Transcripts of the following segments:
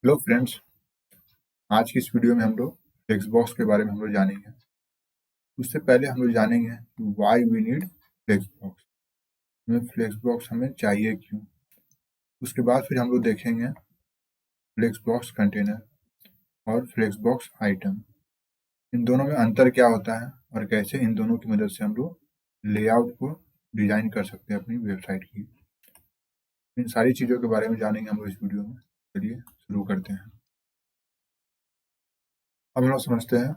Hello friends, आज की इस वीडियो में हम लोग फ्लेक्स बॉक्स के बारे में हम लोग जानेंगे। उससे पहले हम लोग जानेंगे why we need flex box, हमें फ्लेक्स बॉक्स हमें चाहिए क्यों। उसके बाद फिर हम लोग देखेंगे फ्लेक्स बॉक्स कंटेनर और फ्लेक्स बॉक्स आइटम, इन दोनों में अंतर क्या होता है और कैसे इन दोनों की मदद से हम लोग लेआउट को डिजाइन कर सकते हैं अपनी वेबसाइट की। इन सारी चीज़ों के बारे में जानेंगे हम लोग इस वीडियो में। चलिए शुरू करते हैं। अब हम लोग समझते हैं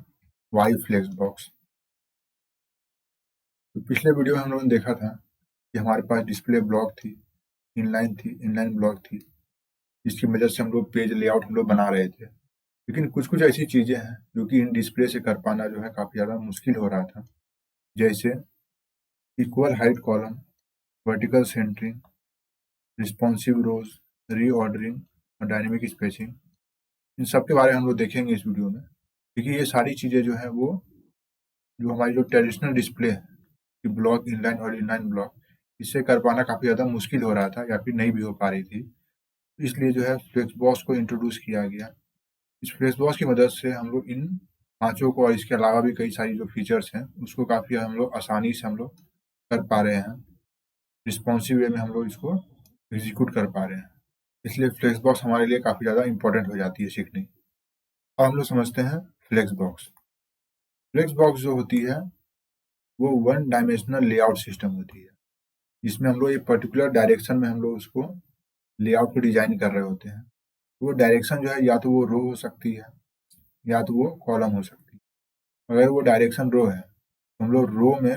वाई फ्लेक्स बॉक्स। तो पिछले वीडियो में हम लोगों ने देखा था कि हमारे पास डिस्प्ले ब्लॉक थी, इनलाइन ब्लॉक थी, जिसकी मदद से हम लोग पेज लेआउट हम लोग बना रहे थे। लेकिन कुछ कुछ ऐसी चीजें हैं जो कि इन डिस्प्ले से कर पाना जो है काफी ज्यादा मुश्किल हो रहा था, जैसे equal height column, vertical centering, responsive rows, reordering और डायनेमिक स्पेसिंग। इन सब के बारे में हम लोग देखेंगे इस वीडियो में, क्योंकि ये सारी चीजें जो है वो जो हमारी जो ट्रेडिशनल डिस्प्ले है कि ब्लॉक इनलाइन और इनलाइन ब्लॉक, इससे कर पाना काफी ज्यादा मुश्किल हो रहा था या फिर नहीं भी हो पा रही थी। इसलिए जो है फ्लेक्स बॉक्स को इंट्रोड्यूस किया गया। इस फ्लेक्स बॉक्स की मदद से हम लोग इन पांचों को और इसके अलावा भी कई सारी जो फीचर्स हैं उसको काफी हम लोग आसानी से हम लोग कर पा रहे हैं, रिस्पॉन्सिव वे में हम लोग इसको एग्जीक्यूट कर पा रहे हैं। इसलिए फ्लेक्स बॉक्स हमारे लिए काफी ज्यादा इंपॉर्टेंट हो जाती है सीखनी। अब हम लोग समझते हैं फ्लेक्स बॉक्स। फ्लेक्स बॉक्स जो होती है वो वन डायमेंशनल लेआउट सिस्टम होती है, जिसमें हम लोग एक पर्टिकुलर डायरेक्शन में हम लोग उसको लेआउट को डिजाइन कर रहे होते हैं। वो डायरेक्शन जो है या तो वो रो हो सकती है या तो वो कॉलम हो सकती है। अगर वो डायरेक्शन रो है तो हम लोग रो में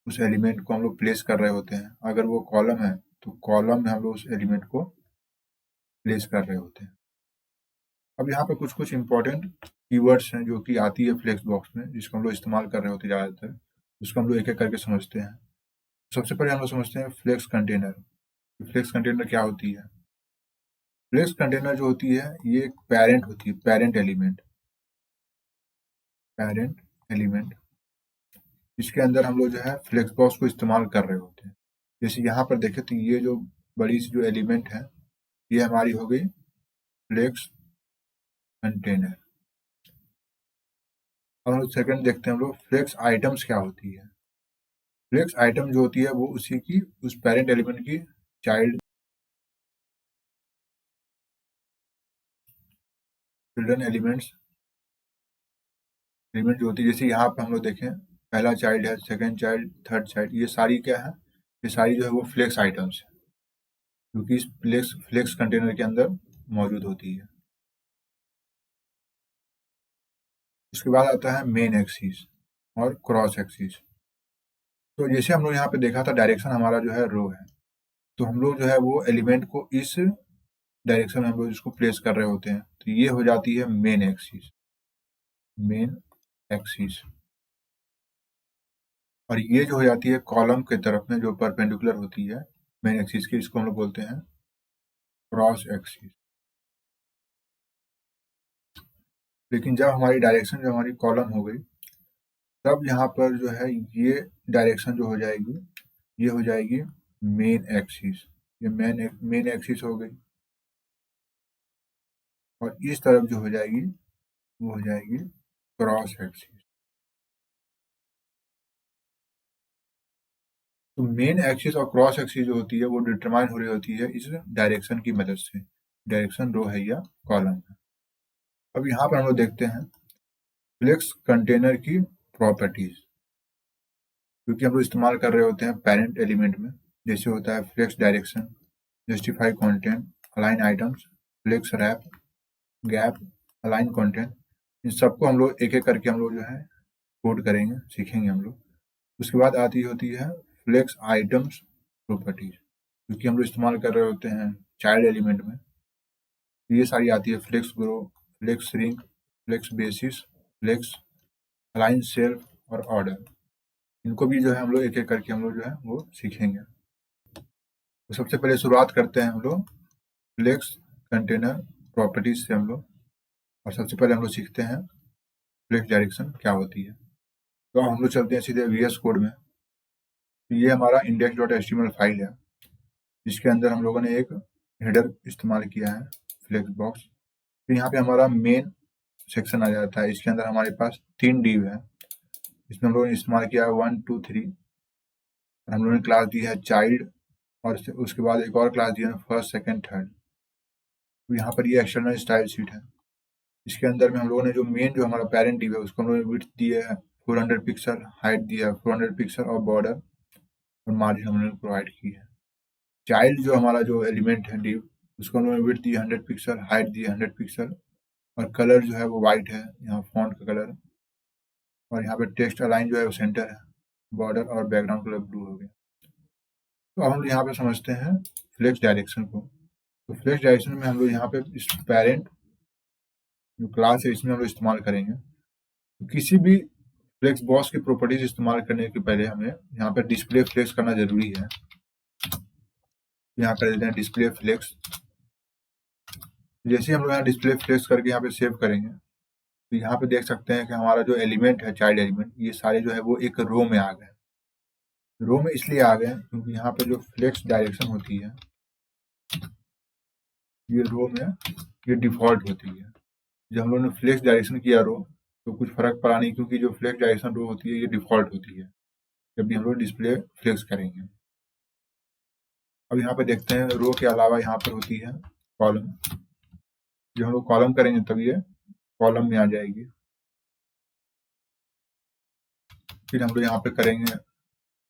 उस एलिमेंट को हम लोग प्लेस कर रहे होते हैं। अगर वो कॉलम है तो कॉलम में हम लोग उस एलिमेंट को प्लेस कर रहे होते हैं। अब यहाँ पे कुछ कुछ इंपॉर्टेंट कीवर्ड्स हैं जो कि आती है फ्लेक्स बॉक्स में, जिसको हम लोग इस्तेमाल कर रहे होते हैं ज़्यादातर। उसको हम लोग एक एक करके समझते हैं। सबसे पहले हम लोग समझते हैं फ्लेक्स कंटेनर। फ्लेक्स कंटेनर क्या होती है? फ्लेक्स कंटेनर जो होती है ये एक पेरेंट होती है, पेरेंट एलिमेंट इसके अंदर हम लोग जो है फ्लेक्स बॉक्स को इस्तेमाल कर रहे होते हैं। जैसे यहाँ पर देखें तो ये जो बड़ी सी जो एलिमेंट है ये हमारी हो गई फ्लेक्स कंटेनर। और हम लोग सेकंड देखते हैं हम लोग फ्लेक्स आइटम्स क्या होती है। फ्लेक्स आइटम जो होती है वो उसी की उस पेरेंट एलिमेंट की चाइल्ड चिल्ड्रन एलिमेंट जो होती है। जैसे यहाँ पर हम लोग देखें पहला चाइल्ड है, सेकेंड चाइल्ड, थर्ड चाइल्ड, ये सारी क्या है? ये सारी जो है वो फ्लेक्स आइटम्स है जो कि इस फ्लेक्स कंटेनर के अंदर मौजूद होती है। उसके बाद आता है मेन एक्सिस और क्रॉस एक्सिस। तो जैसे हम लोग यहाँ पे देखा था डायरेक्शन हमारा जो है रो है, तो हम लोग जो है वो एलिमेंट को इस डायरेक्शन में हम लोग इसको प्लेस कर रहे होते हैं, तो ये हो जाती है मेन एक्सिस। और ये जो हो जाती है कॉलम के तरफ में जो परपेंडिकुलर होती है मेन एक्सिस की, इसको हम लोग बोलते हैं क्रॉस एक्सिस। लेकिन जब हमारी डायरेक्शन जो हमारी कॉलम हो गई, तब यहाँ पर जो है ये डायरेक्शन जो हो जाएगी ये हो जाएगी मेन एक्सिस। ये मेन एक्सिस हो गई। और इस तरफ जो हो जाएगी वो हो जाएगी क्रॉस एक्सिस। तो मेन एक्सिस और क्रॉस एक्सिस जो होती है वो डिटरमाइन हो रही होती है इस डायरेक्शन की मदद से, डायरेक्शन रो है या कॉलम है। अब यहाँ पर हम लोग देखते हैं फ्लेक्स कंटेनर की प्रॉपर्टीज, क्योंकि हम लोग इस्तेमाल कर रहे होते हैं पेरेंट एलिमेंट में। जैसे होता है flex direction, justify content, align items, flex wrap, gap, align content. इन सबको हम लोग एक एक करके हम लोग जो है कोड करेंगे, सीखेंगे हम लोग। उसके बाद आती होती है फ्लेक्स आइटम्स प्रॉपर्टीज, क्योंकि हम लोग इस्तेमाल कर रहे होते हैं चाइल्ड एलिमेंट में। ये सारी आती है flex grow, flex shrink, flex basis, flex align self और ऑर्डर। इनको भी जो है हम लोग एक एक करके हम लोग जो है वो सीखेंगे। तो सबसे पहले शुरुआत करते हैं हम लोग फ्लेक्स कंटेनर प्रॉपर्टीज से हम लोग। और सबसे पहले हम लोग सीखते हैं फ्लेक्स डायरेक्शन क्या होती है। तो हम लोग चलते हैं सीधे VS कोड में। तो ये हमारा index.html फाइल है, जिसके अंदर हम लोगों ने एक हेडर इस्तेमाल किया है फ्लेक्स बॉक्स। फिर यहाँ पे हमारा मेन सेक्शन आ जाता है। इसके अंदर हमारे पास 3 div है। इसमें हम लोगों ने इस्तेमाल किया 1 2 3। हम लोगों ने क्लास दी है चाइल्ड, और उसके बाद एक और क्लास दिया है फर्स्ट सेकंड थर्ड। तो यहाँ पर ये एक्सटर्नल स्टाइल शीट है। इसके अंदर में हम लोगों ने जो मेन जो हमारा पेरेंट div है उसको हम लोगों ने विड्थ दी है 400 पिक्सल, हाइट दिया है 400 पिक्सल और बॉर्डर और मार्जिन हम लोगों ने प्रोवाइड की है। चाइल्ड जो हमारा जो एलिमेंट है div, उसको हम लोगों ने विड्थ दी 100 पिक्सल, हाइट दी 100 पिक्सल और कलर जो है वो व्हाइट है, यहाँ फॉन्ट का कलर, और यहाँ पे टेक्स्ट अलाइन जो है वो सेंटर है, बॉर्डर और बैकग्राउंड कलर ब्लू हो गया। तो अब हम यहाँ पे समझते हैं फ्लेक्स डायरेक्शन को। तो फ्लेक्स डायरेक्शन में हम लोग यहाँ पे इस पेरेंट जो क्लास है इसमें हम लोग इस्तेमाल करेंगे। तो किसी भी फ्लेक्स बॉक्स की प्रॉपर्टीज इस्तेमाल करने के पहले हमें यहाँ पे डिस्प्ले फ्लेक्स करना जरूरी है। यहाँ कर देते हैं डिस्प्ले फ्लेक्स। जैसे हम लोग यहाँ डिस्प्ले फ्लेक्स करके यहाँ पे सेव करेंगे तो यहाँ पे देख सकते हैं कि हमारा जो एलिमेंट है चाइल्ड एलिमेंट, ये सारे जो है वो एक रो में आ गए। रो में इसलिए आ गए क्योंकि यहाँ पे जो फ्लेक्स डायरेक्शन होती है ये रो में ये डिफॉल्ट होती है। जब हम लोगों ने फ्लेक्स डायरेक्शन किया रो तो कुछ फर्क पड़ा नहीं, क्योंकि जो फ्लेक्स डायरेक्शन रो होती है ये डिफॉल्ट होती है जब भी हम लोग डिस्प्ले फ्लेक्स करेंगे। अब यहाँ पे देखते हैं रो के अलावा यहाँ पर होती है कॉलम। जब हम लोग कॉलम करेंगे तब ये कॉलम में आ जाएगी। फिर हम लोग यहाँ पे करेंगे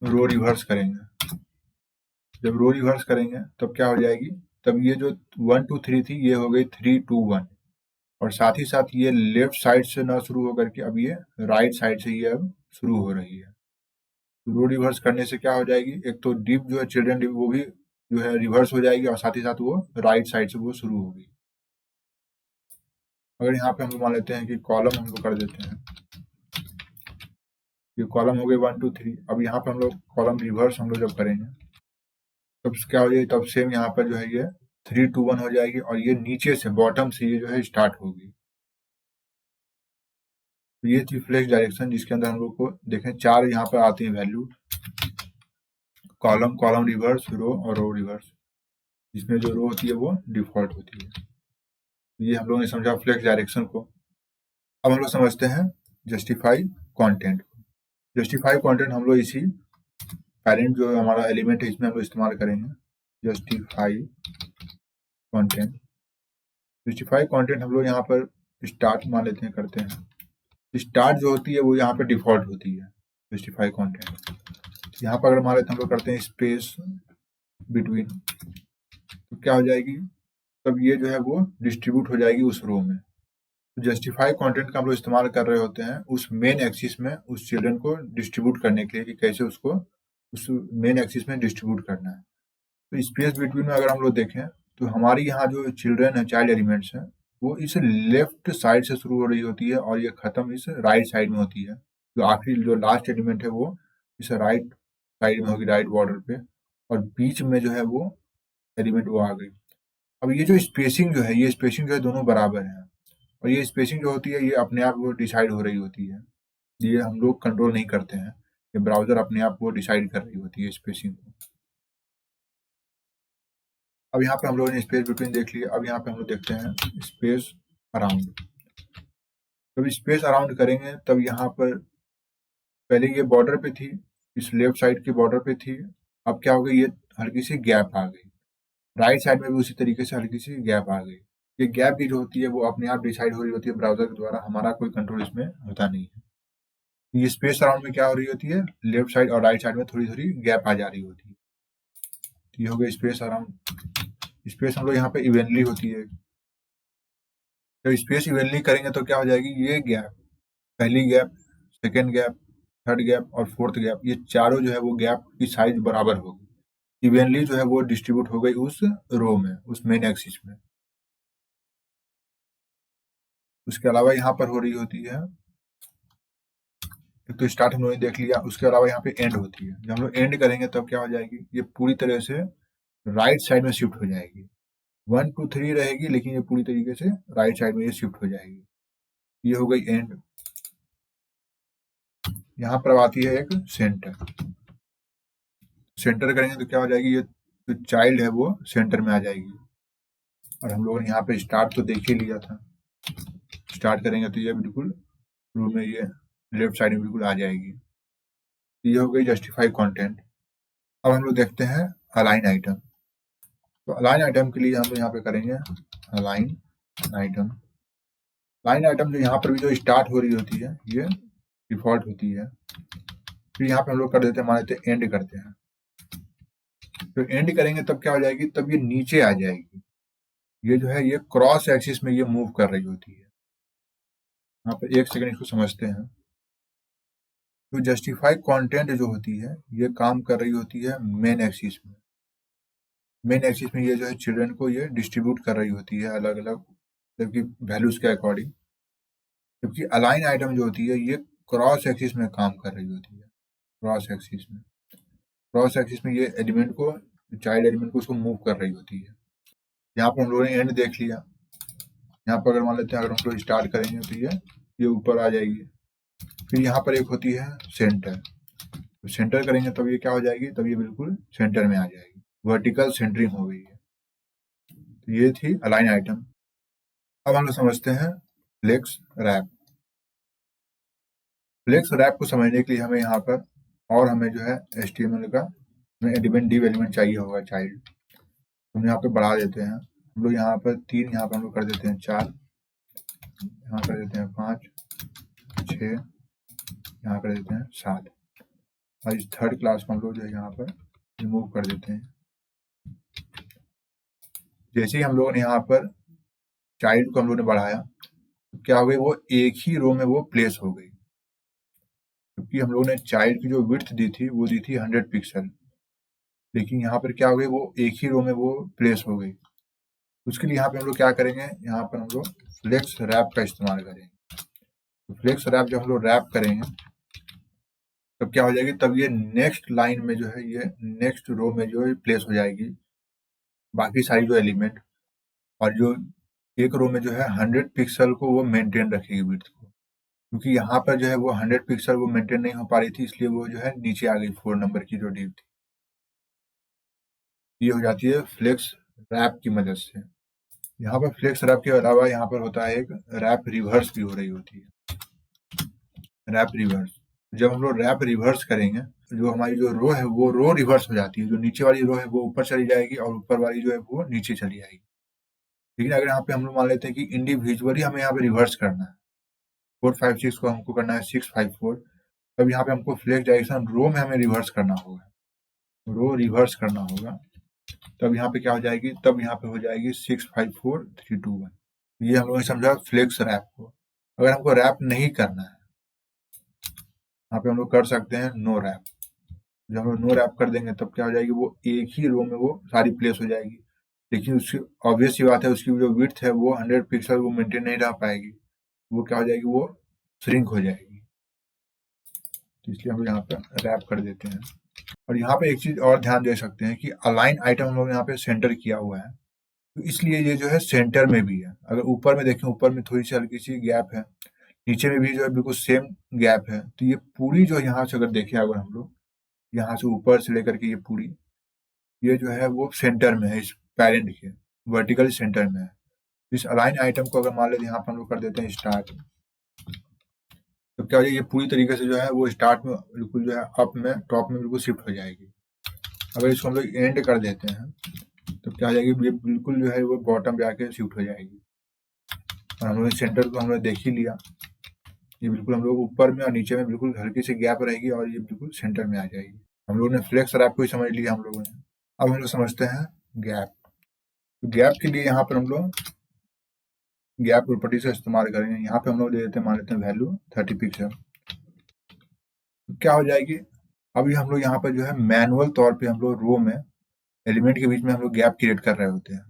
रो रिवर्स करेंगे। जब रो रिवर्स करेंगे तब क्या हो जाएगी, तब ये जो 1 2 3 थी ये हो गई 3 2 1, और साथ ही साथ ये लेफ्ट साइड से ना शुरू होकर के अब ये राइट साइड से ये अब शुरू हो रही है। तो रो रिवर्स करने से क्या हो जाएगी, एक तो डिव जो है चिल्ड्रन डिव वो भी जो है रिवर्स हो जाएगी और साथ ही साथ वो राइट साइड से वो शुरू होगी। अगर यहाँ पे हम लोग मान लेते हैं कि कॉलम हम लोग कर देते हैं, ये कॉलम हो गए 1 2 3। अब यहाँ पे हम लोग कॉलम रिवर्स हम लोग जब करेंगे तब क्या हो जाएगी, तब सेम यहाँ पर जो है ये 3 2 1 हो जाएगी और ये नीचे से बॉटम से ये जो है स्टार्ट होगी। तो ये थी फ्लेक्स डायरेक्शन जिसके अंदर हम लोग को देखें 4 यहाँ पर आती है वैल्यू, कॉलम, कॉलम रिवर्स, रो और रो रिवर्स, जिसमें जो रो होती है वो डिफॉल्ट होती है। ये हम लोगों ने समझा फ्लेक्स डायरेक्शन को। अब हम लोग समझते हैं जस्टिफाई कंटेंट। जस्टिफाई कंटेंट हम लोग इसी पेरेंट जो हमारा एलिमेंट है इसमें हम लोग इस्तेमाल करेंगे। जस्टिफाई कंटेंट, जस्टिफाई कंटेंट हम लोग यहाँ पर स्टार्ट मान लेते हैं, करते हैं। स्टार्ट जो होती है वो यहाँ पे डिफॉल्ट होती है जस्टिफाई कंटेंट। यहाँ पर अगर मान लेते हैं हम लोग करते हैं स्पेस बिटवीन, तो क्या हो जाएगी, तब ये जो है वो डिस्ट्रीब्यूट हो जाएगी उस रो में। तो जस्टिफाई कंटेंट का हम लोग इस्तेमाल कर रहे होते हैं उस मेन एक्सिस में उस चिल्ड्रन को डिस्ट्रीब्यूट करने के लिए कि कैसे उसको उस मेन एक्सिस में डिस्ट्रीब्यूट करना है। तो स्पेस बिटवीन में अगर हम लोग देखें तो हमारी यहाँ जो चिल्ड्रन है चाइल्ड एलिमेंट्स हैं वो इस लेफ्ट साइड से शुरू हो रही होती है और ये खत्म इस राइट साइड में होती है। जो आखिरी जो लास्ट एलिमेंट है वो इस राइट साइड में होगी, राइट बॉर्डर पे, और बीच में जो है वो एलिमेंट वो आ गई। अब ये जो स्पेसिंग जो है ये स्पेसिंग जो है दोनों बराबर है, और ये स्पेसिंग जो होती है ये अपने आप वो डिसाइड हो रही होती है। ये हम लोग कंट्रोल नहीं करते हैं, ये ब्राउजर अपने आप वो डिसाइड कर रही होती है स्पेसिंग को। अब यहाँ पे हम लोगों ने स्पेस बिटवीन देख लिया। अब यहाँ पे हम लोग देखते हैं स्पेस अराउंड। जब स्पेस अराउंड करेंगे तब यहाँ पर पहले ये बॉर्डर पे थी, इस लेफ्ट साइड के बॉर्डर पे थी, अब क्या हो गई, ये हल्की सी गैप आ गई। राइट साइड में भी उसी तरीके से हल्की सी गैप आ गई। ये गैप भी जो होती है वो अपने आप डिसाइड हो रही होती है ब्राउजर के द्वारा, हमारा कोई कंट्रोल इसमें होता नहीं है। ये स्पेस अराउंड में क्या हो रही होती है, लेफ्ट साइड और राइट साइड में थोड़ी थोड़ी गैप आ जा रही होती है। तो ये हो गया स्पेस अराउंड। स्पेस हम लोग यहाँ पे इवेनली होती है। जब स्पेस इवेनली करेंगे तो क्या हो जाएगी, ये गैप, पहली gap, second gap, third gap और फोर्थ गैप, ये चारों जो है वो गैप की साइज बराबर होगी। इवेनली जो है वो डिस्ट्रीब्यूट हो गई उस रो में, उस मेन एक्सिस में। उसके अलावा यहाँ पर हो रही होती है, एक तो स्टार्ट हम लोगों ने देख लिया, उसके अलावा यहाँ पे एंड होती है। जब हम लोग एंड करेंगे तब क्या हो जाएगी, ये पूरी तरह से राइट साइड में शिफ्ट हो जाएगी। 1 2 3 रहेगी लेकिन ये पूरी तरीके से राइट साइड में ये शिफ्ट हो जाएगी। ये हो गई एंड। यहाँ पर आती है एक सेंटर। सेंटर करेंगे तो क्या हो जाएगी, ये जो चाइल्ड है वो सेंटर में आ जाएगी। और हम लोगों ने यहाँ पे स्टार्ट तो देख ही लिया था। स्टार्ट करेंगे तो ये बिल्कुल रो में ये लेफ्ट साइड में बिल्कुल आ जाएगी। ये हो गई जस्टिफाई कंटेंट। अब हम लोग देखते हैं अलाइन आइटम। तो अलाइन आइटम के लिए हम लोग यहाँ पे करेंगे अलाइन आइटम। लाइन आइटम जो यहाँ पर भी जो स्टार्ट हो रही होती है ये डिफॉल्ट होती है। फिर यहाँ पे हम लोग कर देते हैं, मान लेते हैं एंड करते हैं। तो एंड करेंगे तब क्या हो जाएगी, तब ये नीचे आ जाएगी। ये जो है ये क्रॉस एक्सिस में ये मूव कर रही होती है। यहाँ पे एक सेकंड इसको समझते हैं। तो जस्टिफाई कंटेंट जो होती है ये काम कर रही होती है मेन एक्सिस में। मेन एक्सिस में ये जो है चिल्ड्रन को ये डिस्ट्रीब्यूट कर रही होती है अलग अलग जबकि वैल्यूज के अकॉर्डिंग। जबकि अलाइन आइटम जो होती है ये क्रॉस एक्सिस में काम कर रही होती है। क्रॉस एक्सिस में ये एलिमेंट को, चाइल्ड एलिमेंट को उसको मूव कर रही होती है। यहाँ पर हम लोगों ने एंड देख लिया। यहाँ पर अगर मान लेते हैं अगर हम लोग स्टार्ट करेंगे तो ये ऊपर आ जाएगी। फिर यहाँ पर एक होती है सेंटर। तो सेंटर करेंगे तब ये क्या हो जाएगी, तब ये बिल्कुल सेंटर में आ जाएगी। वर्टिकल सेंटरिंग हो गई है। तो ये थी अलाइन आइटम। अब हम लोग समझते हैं फ्लेक्स रैप। फ्लेक्स रैप को समझने के लिए हमें यहाँ पर और हमें जो है HTML का एलिमेंट डिव एलिमेंट चाहिए होगा चाइल्ड। हम यहाँ पे बढ़ा देते हैं। हम लोग यहाँ पर 3, यहाँ पर हम लोग कर देते हैं 4, यहाँ कर देते हैं 5, 6, यहाँ कर देते हैं 7 और इस थर्ड क्लास को हम लोग जो है यहाँ पर रिमूव कर देते हैं। जैसे ही हम लोगों ने यहाँ पर चाइल्ड को हम लोग ने बढ़ाया तो क्या हो गई, वो एक ही रो में वो प्लेस हो गई। क्योंकि हम लोगों ने चाइल्ड की जो विड्थ दी थी वो दी थी 100 पिक्सल, लेकिन यहाँ पर क्या हो गई, वो एक ही रो में वो प्लेस हो गई। उसके लिए यहाँ पे हम लोग क्या करेंगे, यहाँ पर हम लोग फ्लेक्स रैप का इस्तेमाल करेंगे। तो फ्लेक्स रैप जब हम लोग रैप करेंगे तब क्या हो जाएगी, तब ये नेक्स्ट लाइन में जो है ये नेक्स्ट रो में जो है प्लेस हो जाएगी बाकी सारी जो एलिमेंट। और जो एक रो में जो है 100 पिक्सल को वो मेंटेन रखेगी विड्थ को। क्योंकि यहाँ पर जो है वो 100 पिक्सल वो मेंटेन नहीं हो पा रही थी, इसलिए वो जो है नीचे आ गई 4 नंबर की जो डिव थी। ये हो जाती है फ्लेक्स रैप की मदद से। यहाँ पर फ्लेक्स रैप के अलावा यहाँ पर होता है एक रैप रिवर्स भी हो रही होती है। रैप रिवर्स, जब हम लोग रैप रिवर्स करेंगे जो हमारी जो रो है वो रो रिवर्स हो जाती है। जो नीचे वाली रो है वो ऊपर चली जाएगी और ऊपर वाली जो है वो नीचे चली जाएगी। लेकिन अगर यहाँ पे हम लोग मान लेते हैं कि इंडिविजुअली हमें यहाँ पे रिवर्स करना है, 456 को हमको करना है 654, तब यहाँ पे हमको फ्लेक्स डायरेक्शन रो में हमें रिवर्स करना होगा, रो रिवर्स करना होगा। तब यहाँ पे क्या हो जाएगी, तब यहाँ पे हो जाएगी 654321। ये हम लोगों ने समझा फ्लेक्स रैप को। अगर हमको रैप नहीं करना है, यहाँ पे हम लोग कर सकते हैं नो रैप। जब हम लोग नो रैप कर देंगे तब क्या हो जाएगी, वो एक ही रो में वो सारी प्लेस हो जाएगी। लेकिन उसकी ऑब्वियस सी बात है, उसकी जो विड्थ है वो 100 पिक्सल वो मेंटेन नहीं रह पाएगी, वो क्या हो जाएगी, वो श्रिंक हो जाएगी। तो इसलिए हम लोग यहाँ पे रैप कर देते हैं। और यहाँ पे एक चीज और ध्यान दे सकते हैं कि अलाइन आइटम हम लोग यहाँ पे सेंटर किया हुआ है, तो इसलिए ये जो है सेंटर में भी है। अगर ऊपर में देखें, ऊपर में थोड़ी सी हल्की सी गैप है, नीचे में भी जो है बिल्कुल सेम गैप है। तो ये पूरी जो यहाँ से अगर देखें, अगर हम लोग यहाँ से ऊपर से लेकर के ये पूरी, ये जो है वो सेंटर में है, इस पैरेंट के वर्टिकल सेंटर में है। इस अलाइन आइटम को अगर मान लेते हैं यहाँ पर हम लोग कर देते हैं स्टार्ट, तो क्या हो जाएगी, ये पूरी तरीके से जो है वो स्टार्ट में बिल्कुल जो है अप में टॉप में बिल्कुल शिफ्ट हो जाएगी। अगर इसको हम लोग एंड कर देते हैं तो क्या हो जाएगी, ये बिल्कुल जो है वो बॉटम पे आके शिफ्ट हो जाएगी। और हम लोग सेंटर को हम लोग देख ही लिया, ये बिल्कुल हम लोग ऊपर में और नीचे में बिल्कुल हल्की सी गैप रहेगी और ये बिल्कुल सेंटर में आ जाएगी। हम लोगों ने फ्लेक्स रैप को ही समझ लिया हम लोगों ने। अब हम लोग समझते हैं गैप। तो गैप के लिए यहाँ पर हम लोग गैप प्रॉपर्टी से इस्तेमाल करेंगे। यहाँ पे हम लोग दे देते हैं, मान लेते हैं वैल्यू 30 पिक्सल। तो क्या हो जाएगी, अभी हम लोग यहाँ पर जो है मैनुअल तौर पे हम लोग रो में एलिमेंट के बीच में हम लोग गैप क्रिएट कर रहे होते हैं।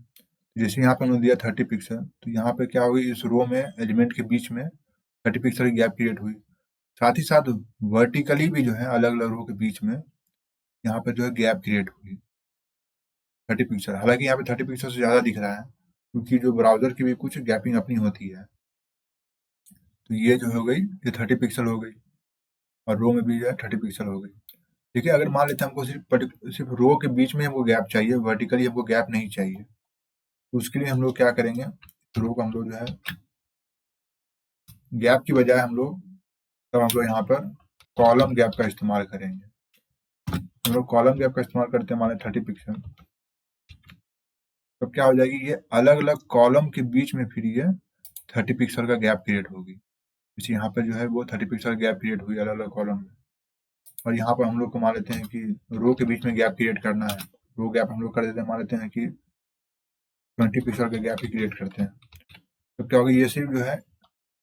जैसे यहाँ पे हमने दिया 30 पिक्सल, तो यहाँ पे क्या होगी, इस रो में एलिमेंट के बीच में 30 पिक्सल की गैप क्रिएट हुई। साथ ही साथ वर्टिकली भी जो है अलग अलग रो के बीच में यहाँ पे जो है गैप क्रिएट हुई 30 पिक्सल। हालांकि यहाँ पे 30 पिक्सल से ज्यादा दिख रहा है क्योंकि जो ब्राउजर की भी कुछ गैपिंग अपनी होती है। तो ये जो हो गई, ये 30 पिक्सल हो गई और रो में भी जो है 30 पिक्सल हो गई। ठीक है, अगर मान लेते हैं हमको सिर्फ रो के बीच में हमको गैप चाहिए, वर्टिकली हमको गैप नहीं चाहिए, तो उसके लिए हम लोग क्या करेंगे, रो को हम लोग जो है गैप की बजाय हम लोग तब हम लोग यहाँ पर कॉलम गैप का इस्तेमाल करेंगे। हम लोग कॉलम गैप का इस्तेमाल करते हैं माने 30 पिक्सल। तब क्या हो जाएगी, ये अलग अलग कॉलम के बीच में फिर ये 30 पिक्सल का गैप क्रिएट होगी। इसी यहाँ पर जो है वो 30 पिक्सल गैप क्रिएट हुई अलग अलग कॉलम में। और यहाँ पर हम लोग को मान लेते हैं कि रो के बीच में गैप क्रिएट करना है, रो गैप हम लोग कर देते हैं, मान लेते हैं कि 20 पिक्सल का गैप ही क्रिएट करते हैं। तो क्या होगा, ये सिर्फ जो है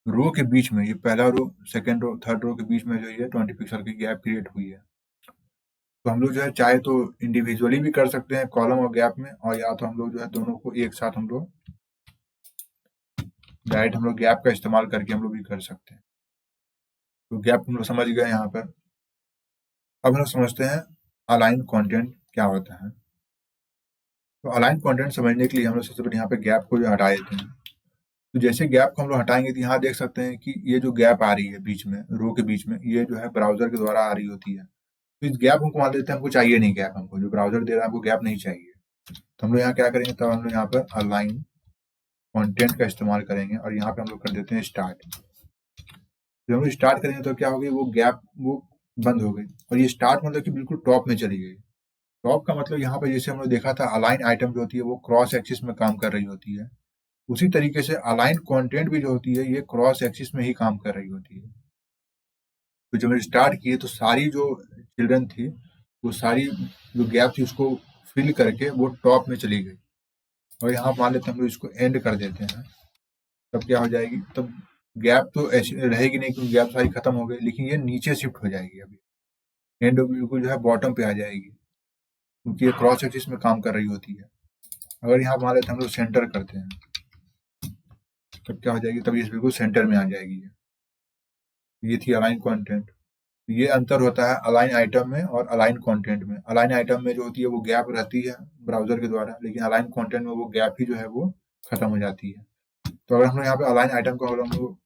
रो के बीच में, ये पहला row second row third row के बीच में जो ये 20 पिक्सल की गैप क्रिएट हुई है। तो हम लोग जो है चाहे तो इंडिविजुअली भी कर सकते हैं कॉलम और गैप में, और या तो हम लोग जो है दोनों को एक साथ हम लोग डायरेक्ट हम लोग गैप का इस्तेमाल करके हम लोग भी कर सकते हैं। तो गैप हम लोग समझ गए यहाँ पर। अब हम लोग समझते हैं अलाइन कंटेंट क्या होता है। तो अलाइन कंटेंट समझने के लिए हम लोग सबसे पहले यहाँ पे गैप को जो हटा देते हैं। तो जैसे गैप को हम लोग हटाएंगे तो यहाँ देख सकते हैं कि ये जो गैप आ रही है बीच में, रो के बीच में, ये जो है ब्राउजर के द्वारा आ रही होती है। तो इस गैप हमको मान लेते हैं, हमको चाहिए नहीं गैप, हमको जो ब्राउजर दे रहा है हमको गैप नहीं चाहिए। तो हम लोग यहाँ क्या करेंगे, तब हम लोग यहाँ पर अलाइन कंटेंट का इस्तेमाल करेंगे और यहाँ पे हम लोग कर देते हैं स्टार्ट। जब हम लोग स्टार्ट करेंगे तो क्या हो गई, वो गैप वो बंद हो गई और ये स्टार्ट मतलब कि बिल्कुल टॉप में चली गई। टॉप का मतलब यहाँ पे जैसे हम लोग देखा था अलाइन आइटम जो होती है वो क्रॉस एक्सिस में काम कर रही होती है, उसी तरीके से अलाइन कंटेंट भी जो होती है ये क्रॉस एक्सिस में ही काम कर रही होती है। तो जब मैंने स्टार्ट किए तो सारी जो चिल्ड्रन थी वो सारी जो गैप थी उसको फिल करके वो टॉप में चली गई। और यहाँ मान लेते हैं हम लोग इसको एंड कर देते हैं, तब क्या हो जाएगी, तब गैप तो ऐसी रहेगी नहीं क्योंकि गैप सारी खत्म हो गई, लेकिन ये नीचे शिफ्ट हो जाएगी। अभी एंड बिल्कुल जो है बॉटम पे आ जाएगी क्योंकि ये क्रॉस एक्सिस में काम कर रही होती है। अगर यहाँ मान लेते हैं हम लोग सेंटर करते हैं तब क्या हो जाएगी, तब ये बिल्कुल सेंटर में आ जाएगी। ये थी अलाइन कंटेंट। ये अंतर होता है अलाइन आइटम में और अलाइन कंटेंट में। अलाइन आइटम में जो होती है वो गैप रहती है ब्राउजर के द्वारा, लेकिन अलाइन कंटेंट में वो गैप ही जो है वो खत्म हो जाती है। तो अगर हम लोग यहाँ पे अलाइन आइटम को अगर हम लोग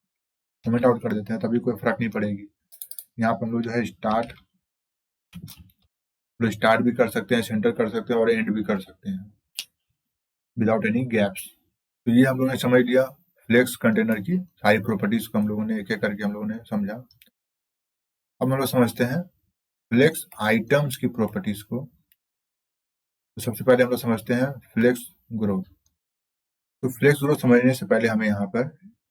कमेंट आउट कर देते हैं तभी कोई फर्क नहीं पड़ेगी। यहाँ पर हम लोग जो है स्टार्ट भी कर सकते हैं, सेंटर कर सकते हैं और एंड भी कर सकते हैं विदाउट एनी गैप्स। तो ये हम लोगों ने समझ लिया फ्लेक्स कंटेनर की सारी प्रॉपर्टीज को हम लोगों ने एक एक करके हम लोगों ने समझा। अब हम लोग समझते हैं फ्लेक्स आइटम्स की प्रॉपर्टीज को। तो सबसे पहले हम लोग समझते हैं फ्लेक्स ग्रो। तो फ्लेक्स ग्रो समझने से पहले हमें यहाँ पर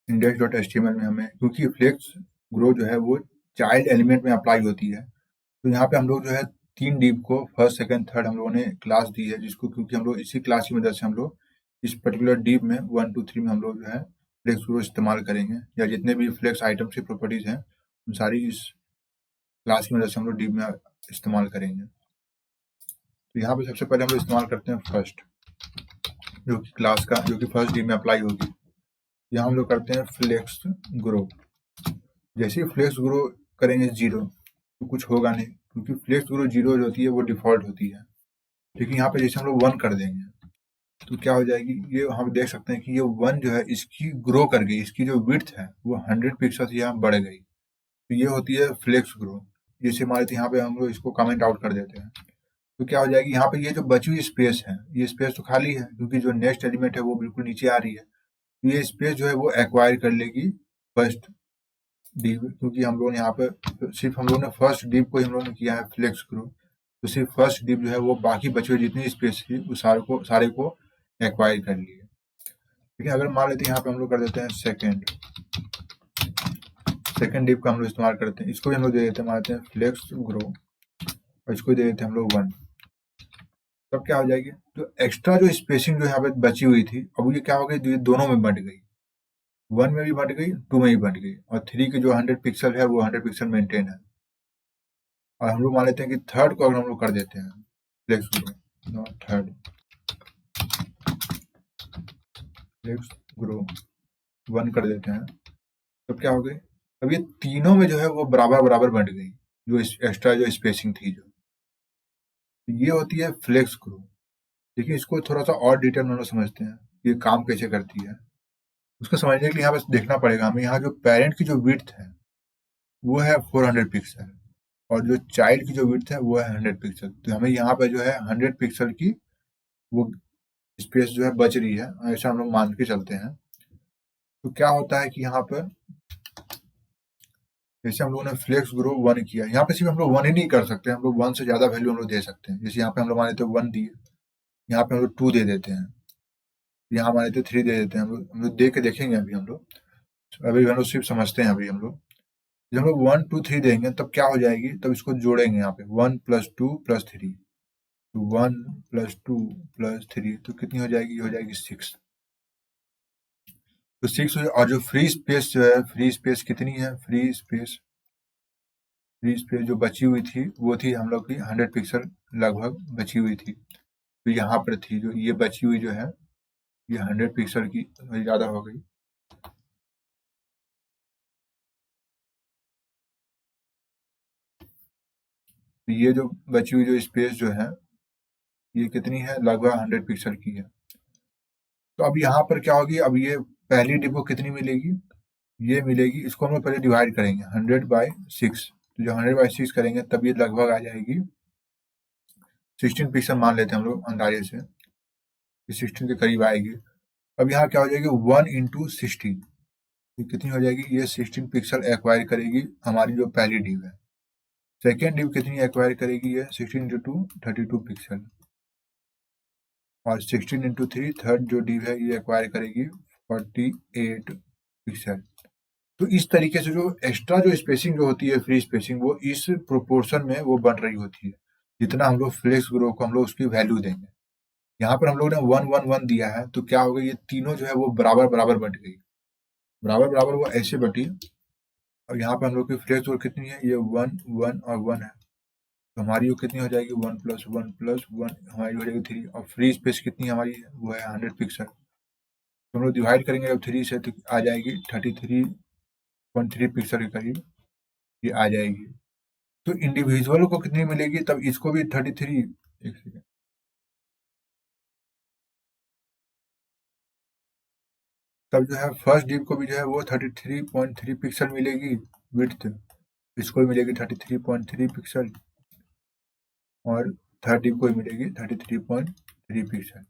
index.html में हमें, क्योंकि फ्लेक्स ग्रो जो है वो चाइल्ड एलिमेंट में अप्लाई होती है, तो यहाँ पे हम लोग जो है 3 डिव को फर्स्ट सेकंड थर्ड हम लोगों ने क्लास दी है, जिसको क्योंकि हम लोग इसी क्लास की मदद से हम लोग इस पर्टिकुलर डिव में 1 2 3 में हम लोग जो है फ्लेक्स ग्रो इस्तेमाल करेंगे, या जितने भी फ्लेक्स आइटम्स की प्रॉपर्टीज हैं उन सारी इस क्लास की मदद से हम लोग डिव में इस्तेमाल करेंगे। तो यहाँ पे सबसे पहले हम लोग इस्तेमाल करते हैं फर्स्ट, जो कि क्लास का जो कि फर्स्ट डिव में अप्लाई होगी। यहाँ हम लोग करते हैं फ्लेक्स ग्रो। जैसे ही फ्लेक्स ग्रो करेंगे 0 तो कुछ होगा नहीं, क्योंकि फ्लेक्स ग्रो 0 जो होती है वो डिफॉल्ट होती है। लेकिन यहाँ पे जैसे हम लोग 1 कर देंगे तो क्या हो जाएगी, ये हम देख सकते हैं कि ये 1 जो है इसकी ग्रो कर गई, इसकी जो विड्थ है वो 100 पिक्सल से यहाँ बढ़ गई। तो ये होती है फ्लेक्स ग्रो। जैसे हमारे यहाँ पे हम लोग इसको कमेंट आउट कर देते हैं तो क्या हो जाएगी, यहाँ पे ये जो बची हुई स्पेस है ये स्पेस तो खाली है क्योंकि जो नेक्स्ट एलिमेंट है वो बिल्कुल नीचे आ रही है। तो ये स्पेस जो है वो एक्वायर कर लेगी फर्स्ट डिव, क्योंकि हम लोग यहाँ पे सिर्फ हम लोग ने फर्स्ट डिव को हम लोग ने किया है फ्लेक्स ग्रो, तो सिर्फ फर्स्ट डिव जो है वो बाकी बचे हुए जितनी स्पेस थी वो सारे को एक्वायर कर लिए। लेकिन अगर मान लेते हैं यहाँ पे हम लोग कर देते हैं सेकेंड डिव का हम लोग इस्तेमाल करते हैं, इसको भी हम लोग दे देते हैं, मान लेते हैं फ्लेक्स ग्रो और इसको दे देते हैं हम लोग 1। तब क्या हो जाएगी, तो एक्स्ट्रा जो स्पेसिंग जो यहाँ पे बची हुई थी अब ये क्या हो गई, ये दोनों में बंट गई, 1 में भी बंट गई 2 में भी बंट गई, और 3 की जो 100 पिक्सल है वो 100 पिक्सल मेंटेन है। और हम लोग मान लेते हैं कि थर्ड को अगर हम लोग कर देते हैं flex grow third flex grow 1 कर देते हैं, तो क्या हो गई, अब ये तीनों में जो है वो बराबर बराबर बंट गई जो एक्स्ट्रा जो स्पेसिंग थी जो, ये होती है फ्लेक्स ग्रो। देखिए इसको थोड़ा सा और डिटेल में हम लोग समझते हैं ये काम कैसे करती है। उसको समझने के लिए यहाँ बस देखना पड़ेगा हमें, यहाँ जो पेरेंट की जो विड्थ है वो है 400 पिक्सल और जो चाइल्ड की जो विड्थ है वो है 100 पिक्सल। तो हमें यहाँ पे जो है 100 पिक्सल की वो स्पेस जो है बच रही है, ऐसा हम लोग मान के चलते हैं। तो क्या होता है कि यहाँ पर जैसे हम लोगों ने फ्लेक्स ग्रो 1 किया, यहाँ पे सिर्फ हम लोग 1 ही नहीं कर सकते, हम लोग 1 से ज़्यादा वैल्यू हम लोग दे सकते हैं। जैसे यहाँ पे हम लोग मान लेते हैं 1 दिए, यहाँ पे हम लोग 2 दे देते हैं, यहाँ मान लेते हैं 3 दे देते हैं। हम लोग दे के देखेंगे अभी हम लोग, अभी हम लोग सिर्फ समझते हैं। अभी हम लोग जब हम लोग 1 2 3 देंगे तब क्या हो जाएगी, तब इसको जोड़ेंगे यहाँ पे 1 + 2 + 3, तो 1 + 2 + 3 तो कितनी हो जाएगी, हो जाएगी 6। तो 6 और जो फ्री स्पेस जो है, फ्री स्पेस कितनी है, फ्री स्पेस जो बची हुई थी वो थी हम लोग की 100 पिक्सल लगभग बची हुई थी। तो यहाँ पर थी जो ये बची हुई जो है, ये 100 पिक्सल की ज़्यादा हो गई। तो ये जो बची हुई जो स्पेस जो है, ये कितनी है, लगभग 100 पिक्सल की है। तो अब यहाँ पर क्या होगी, अब ये पहली डिप को कितनी मिलेगी, ये मिलेगी, इसको हम लोग पहले डिवाइड करेंगे 100/6। तो जब 100/6 करेंगे तब ये लगभग आ जाएगी 16 पिक्सल, मान लेते हैं हम लोग अंदाजे से, 16 के करीब आएगी। अब यहाँ क्या हो जाएगी, 1 × 16, ये कितनी हो जाएगी, ये 16 पिक्सल एक्वायर करेगी हमारी जो पहली डिव है। सेकेंड डिव कितनी एक्वायर करेगी, ये 16 × 2 32 पिक्सल, और 16 × 3 थर्ड जो डिव है ये एक्वायर करेगी 48 पिक्सल। तो इस तरीके से जो एक्स्ट्रा जो स्पेसिंग जो होती है, फ्री स्पेसिंग, वो इस प्रोपोर्शन में वो बन रही होती है, जितना हम लोग फ्लेक्स ग्रो को हम लोग उसकी वैल्यू देंगे। यहाँ पर हम लोग ने 1 1 1 दिया है, तो क्या होगा, ये तीनों जो है वो बराबर बराबर बट गई, बराबर बराबर वो ऐसे बटी। और यहाँ पर हम लोग की फ्लेक्स ग्रो कितनी है, ये 1 1 और 1 है, तो हमारी वो कितनी हो जाएगी, 1 + 1 + 1 हमारी हो जाएगी 3। और फ्री स्पेस कितनी हमारी है, वो है 100 पिक्सल। तो हम लोग डिवाइड करेंगे जब 3 से, तो आ जाएगी 33.3 पिक्सल के करीब ये आ जाएगी। तो इंडिविजुअल को कितनी मिलेगी, तब इसको भी 33, एक सेकेंड, तब जो है फर्स्ट डिव को भी जो है वो 33.3 पिक्सल मिलेगी विड्थ, इसको भी मिलेगी 33.3 पिक्सल, और थर्ड डिव को भी मिलेगी 33.3 पिक्सल।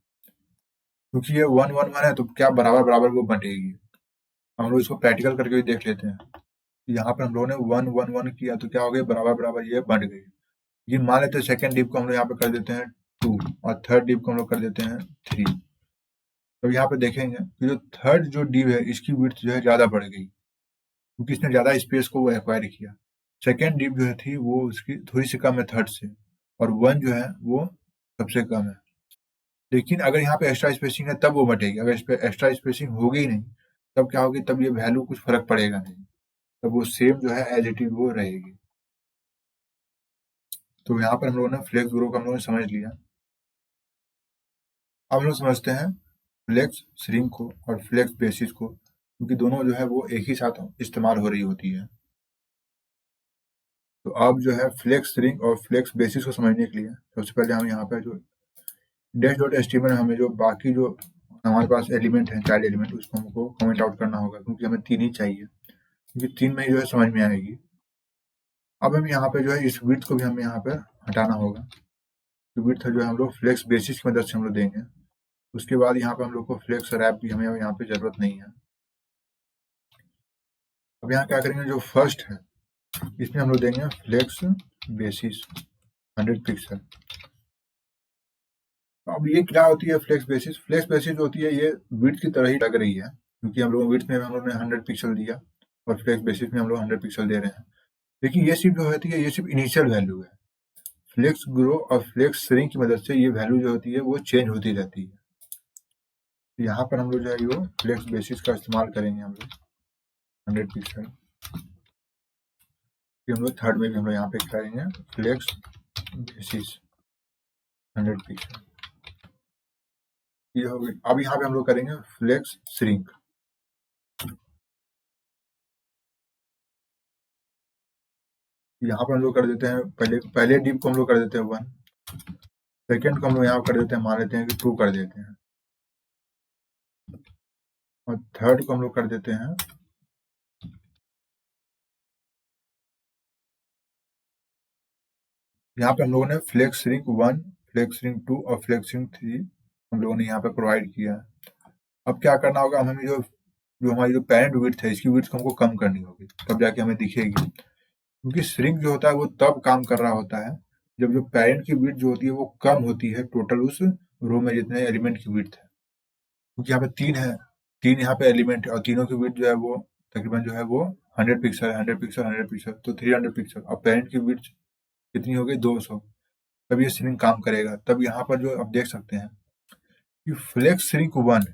क्योंकि ये 1 1 1 है, तो क्या बराबर बराबर वो बटेगी। हम लोग इसको प्रैक्टिकल करके भी देख लेते हैं। यहाँ पर हम लोगों ने 1 1 1 किया, तो क्या हो गया, बराबर बराबर ये बट गई। ये मान लेते हैं सेकेंड डिव को हम लोग यहाँ पे कर देते हैं 2, और थर्ड डिव को हम लोग कर देते हैं 3। तो यहाँ पे देखेंगे कि जो थर्ड जो डिव है इसकी विड्थ जो है ज़्यादा बढ़ गई, क्योंकि इसने ज़्यादा स्पेस को वो एक्वायर किया। सेकेंड डिव जो है थी वो उसकी थोड़ी सी कम है थर्ड से, और 1 जो है वो सबसे कम है। लेकिन अगर यहाँ पे एक्स्ट्रा स्पेसिंग है तब वो बटेगी, अगर इस पे एक्स्ट्रा स्पेसिंग होगी ही नहीं, तब क्या होगी, तब ये वैल्यू कुछ फर्क पड़ेगा नहीं, तब वो सेम जो है एज इट इज वो रहेगी। तो यहाँ पर हम लोगों ने फ्लेक्स ग्रो को हम लोगों ने समझ लिया। अब हम लोग समझते हैं फ्लेक्स श्रिंक को और फ्लेक्स बेसिस को, क्योंकि दोनों जो है वो एक ही साथ इस्तेमाल हो रही होती है। तो अब जो है फ्लेक्स श्रिंक और फ्लेक्स बेसिस को समझने के लिए सबसे पहले हम यहाँ पर जो dash.html में हमें जो बाकी जो हमारे पास एलिमेंट है, चाइल्ड एलिमेंट, उसको हमको कमेंट आउट करना होगा, क्योंकि हमें 3 ही चाहिए, क्योंकि 3 में ही जो है समझ में आएगी। अब हम यहाँ पे जो है इस विड्थ को भी हमें यहाँ पर हटाना होगा, तो विड्थ जो है हम लोग फ्लेक्स बेसिस की मदद से हम लोग देंगे। उसके बाद यहाँ पे हम लोग को फ्लेक्स रैप की हमें यहाँ पे जरूरत नहीं है। अब यहाँ क्या करेंगे, जो फर्स्ट है इसमें हम लोग देंगे फ्लेक्स बेसिस 100 पिक्सल। अब ये क्या होती है फ्लेक्स बेसिस, फ्लेक्स बेसिस जो होती है ये विड्थ की तरह ही लग रही है, क्योंकि हम लोग विड्थ में हम लोग ने 100 पिक्सल दिया और फ्लेक्स बेसिस में हम लोग 100 पिक्सल दे रहे हैं। लेकिन ये सिर्फ जो होती है, ये सिर्फ इनिशियल वैल्यू है। फ्लेक्स ग्रो और फ्लेक्स श्रिंक की मदद से ये वैल्यू जो होती है वो चेंज होती रहती है। तो यहाँ पर हम लोग जो है वो फ्लेक्स बेसिस का इस्तेमाल करेंगे हम लोग 100 पिक्सल। हम लोग थर्ड में भी हम लोग यहाँ पे करेंगे फ्लेक्स बेसिस 100 पिक्सल, ये हो गई। अब यहाँ पे हम लोग करेंगे फ्लेक्स श्रिंक। यहाँ पे हम लोग कर देते हैं पहले डिप को हम लोग कर देते हैं 1, सेकेंड को हम लोग यहाँ कर देते हैं, मान लेते हैं कि 2 कर देते हैं, और थर्ड को हम लोग कर देते हैं, यहाँ पे हम लोगों ने फ्लेक्स श्रिंक 1, फ्लेक्स श्रिंक 2 और फ्लेक्स श्रिंक 3 हम लोगों ने यहाँ पे प्रोवाइड किया। अब क्या करना होगा, हमें जो जो हमारी जो पेरेंट विड्थ है इसकी विड्थ हमको कम करनी होगी, तब जाके हमें दिखेगी। क्योंकि श्रिंक जो होता है वो तब काम कर रहा होता है जब जो पेरेंट की विड्थ जो होती है वो कम होती है टोटल उस रो में जितने एलिमेंट की विड्थ है। क्योंकि यहाँ पे 3 है, 3 यहाँ पे एलिमेंट है और तीनों की विड्थ जो है वो तकरीबन जो है वो 100 पिक्सल, 100 पिक्सल, 100 पिक्सल, तो 300 पिक्सल। और पेरेंट की विड्थ कितनी हो गई, 200। तब ये श्रिंक काम करेगा। तब यहाँ पर जो आप देख सकते हैं कि फ्लेक्स श्रिंक 1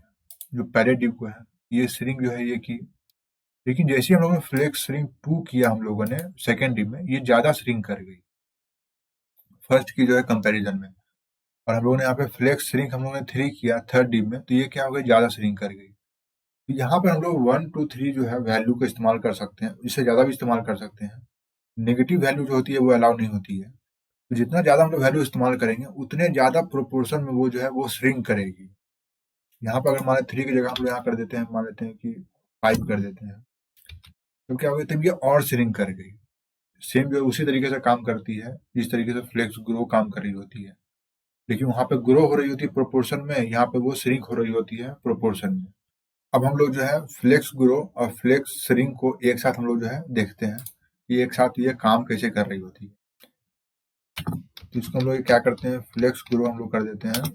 जो पहले डिप को है, ये श्रिंक जो है ये की, लेकिन जैसे हम लोगों ने फ्लेक्स श्रिंक 2 किया हम लोगों ने सेकेंड डिप में, ये ज्यादा श्रिंक कर गई फर्स्ट की जो है कंपैरिजन में। और हम लोगों ने यहाँ पे फ्लेक्स श्रिंक हम लोगों ने 3 किया थर्ड डिप में, तो ये क्या हो गई, ज्यादा श्रिंक कर गई। तो यहाँ पर हम लोग 1 2 3 जो है वैल्यू को इस्तेमाल कर सकते हैं, इससे ज्यादा भी इस्तेमाल कर सकते हैं। नेगेटिव वैल्यू जो होती है वो अलाउ नहीं होती है। तो जितना ज्यादा हम लोग वैल्यू इस्तेमाल करेंगे उतने ज्यादा प्रोपोर्शन में वो जो है वो श्रिंक करेगी। यहाँ पर अगर मान 3 की जगह हम लोग यहाँ कर देते हैं, मान लेते हैं कि 5 कर देते हैं, तो क्या होगा, तब ये और श्रिंक कर गई। सेम जो उसी तरीके से काम करती है जिस तरीके से फ्लेक्स ग्रो काम कर रही होती है, लेकिन वहां पे ग्रो हो रही होती है प्रोपोर्शन में, यहाँ पे वो श्रिंक हो रही होती है प्रोपोर्शन में। अब हम लोग जो है फ्लेक्स ग्रो और फ्लेक्स श्रिंक को एक साथ हम लोग जो है देखते हैं कि एक साथ ये काम कैसे कर रही होती है। तो इसको हम लोग क्या करते हैं, फ्लेक्स ग्रो हम लोग कर देते हैं,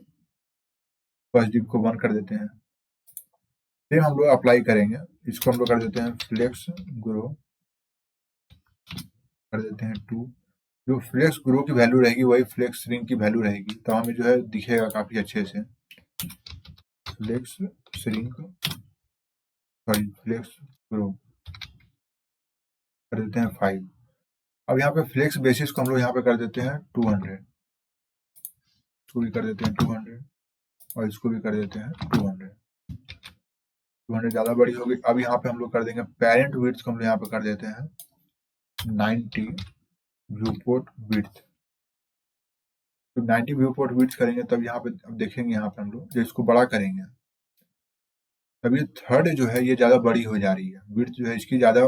फर्स्ट डिप को 1 कर देते हैं। फिर हम लोग अप्लाई करेंगे, इसको हम लोग कर देते हैं फ्लेक्स ग्रो कर देते हैं 2। जो फ्लेक्स ग्रो की वैल्यू रहेगी वही फ्लेक्स श्रिंक की वैल्यू रहेगी, तो हमें जो है दिखेगा काफी अच्छे से। Flex shrink sorry flex grow कर देते हैं 5। अब यहाँ पे फ्लेक्स बेसिस को हम लोग यहाँ पे कर देते हैं 200, इसको भी कर देते हैं 200 और इसको भी कर देते हैं 200। 200 ज्यादा बड़ी होगी। अब यहाँ पे हम लोग कर देंगे पेरेंट विड्थ को हम लोग यहाँ पे कर देते हैं 90 व्यूपोर्ट विड्थ। तो 90 व्यूपोर्ट विड्थ करेंगे तब यहाँ पे अब देखेंगे, यहाँ पे हम लोग जब इसको बड़ा करेंगे तब ये थर्ड जो है ये ज्यादा बड़ी हो जा रही है, विड्थ जो है इसकी ज्यादा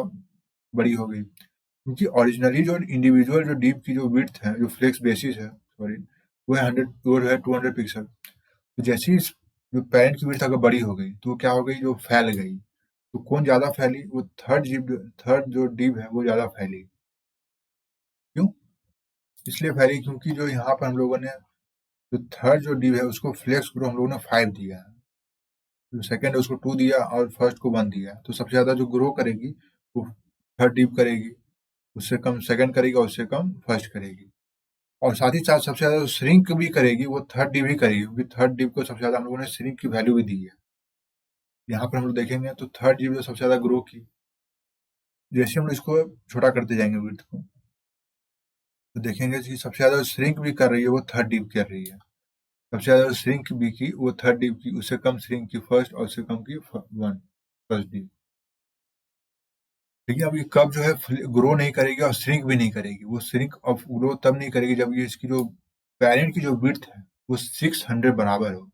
बड़ी हो गई। क्योंकि ओरिजिनली जो इंडिविजुअल जो डीप की जो विड्थ है, जो फ्लेक्स बेसिस है सॉरी, वो है 100, वो है 200 पिक्सल। तो जैसे ही जो पेरेंट की विड्थ अगर बड़ी हो गई तो क्या हो गई, जो फैल गई। तो कौन ज्यादा फैली, वो थर्ड जो डीप है वो ज्यादा फैली। क्यों इसलिए फैली, क्योंकि जो यहाँ पर हम लोगों ने जो थर्ड जो डीप है उसको फ्लेक्स ग्रो हम लोगों ने 5 दिया है, जो सेकंड है उसको 2 दिया और फर्स्ट को 1 दिया। तो सबसे ज्यादा जो ग्रो करेगी वो थर्ड डीप करेगी, उससे कम सेकंड करेगी और उससे कम फर्स्ट करेगी। और साथ ही साथ सबसे ज्यादा श्रिंक भी करेगी वो थर्ड डीप ही करेगी, क्योंकि थर्ड डीप को सबसे ज्यादा हम लोगों ने श्रिंक की वैल्यू भी दी है। यहाँ पर हम लोग देखेंगे तो थर्ड डीप जो सबसे ज्यादा ग्रो की, जैसे हम लोग इसको छोटा करते जाएंगे विड्थ को, तो देखेंगे कि सबसे ज्यादा श्रिंक भी कर रही है वो थर्ड डीप कर रही है। सबसे ज्यादा श्रिंक भी की वो थर्ड डीप की, उससे कम श्रिंक की फर्स्ट और उससे कम की 1 फर्स्ट डीप। देखिए अब ये कब जो है ग्रो नहीं करेगी और श्रिंक भी नहीं करेगी। वो श्रिंक और ग्रो तब नहीं करेगी जब ये इसकी जो पेरेंट की जो विड्थ है वो 600 बराबर हो।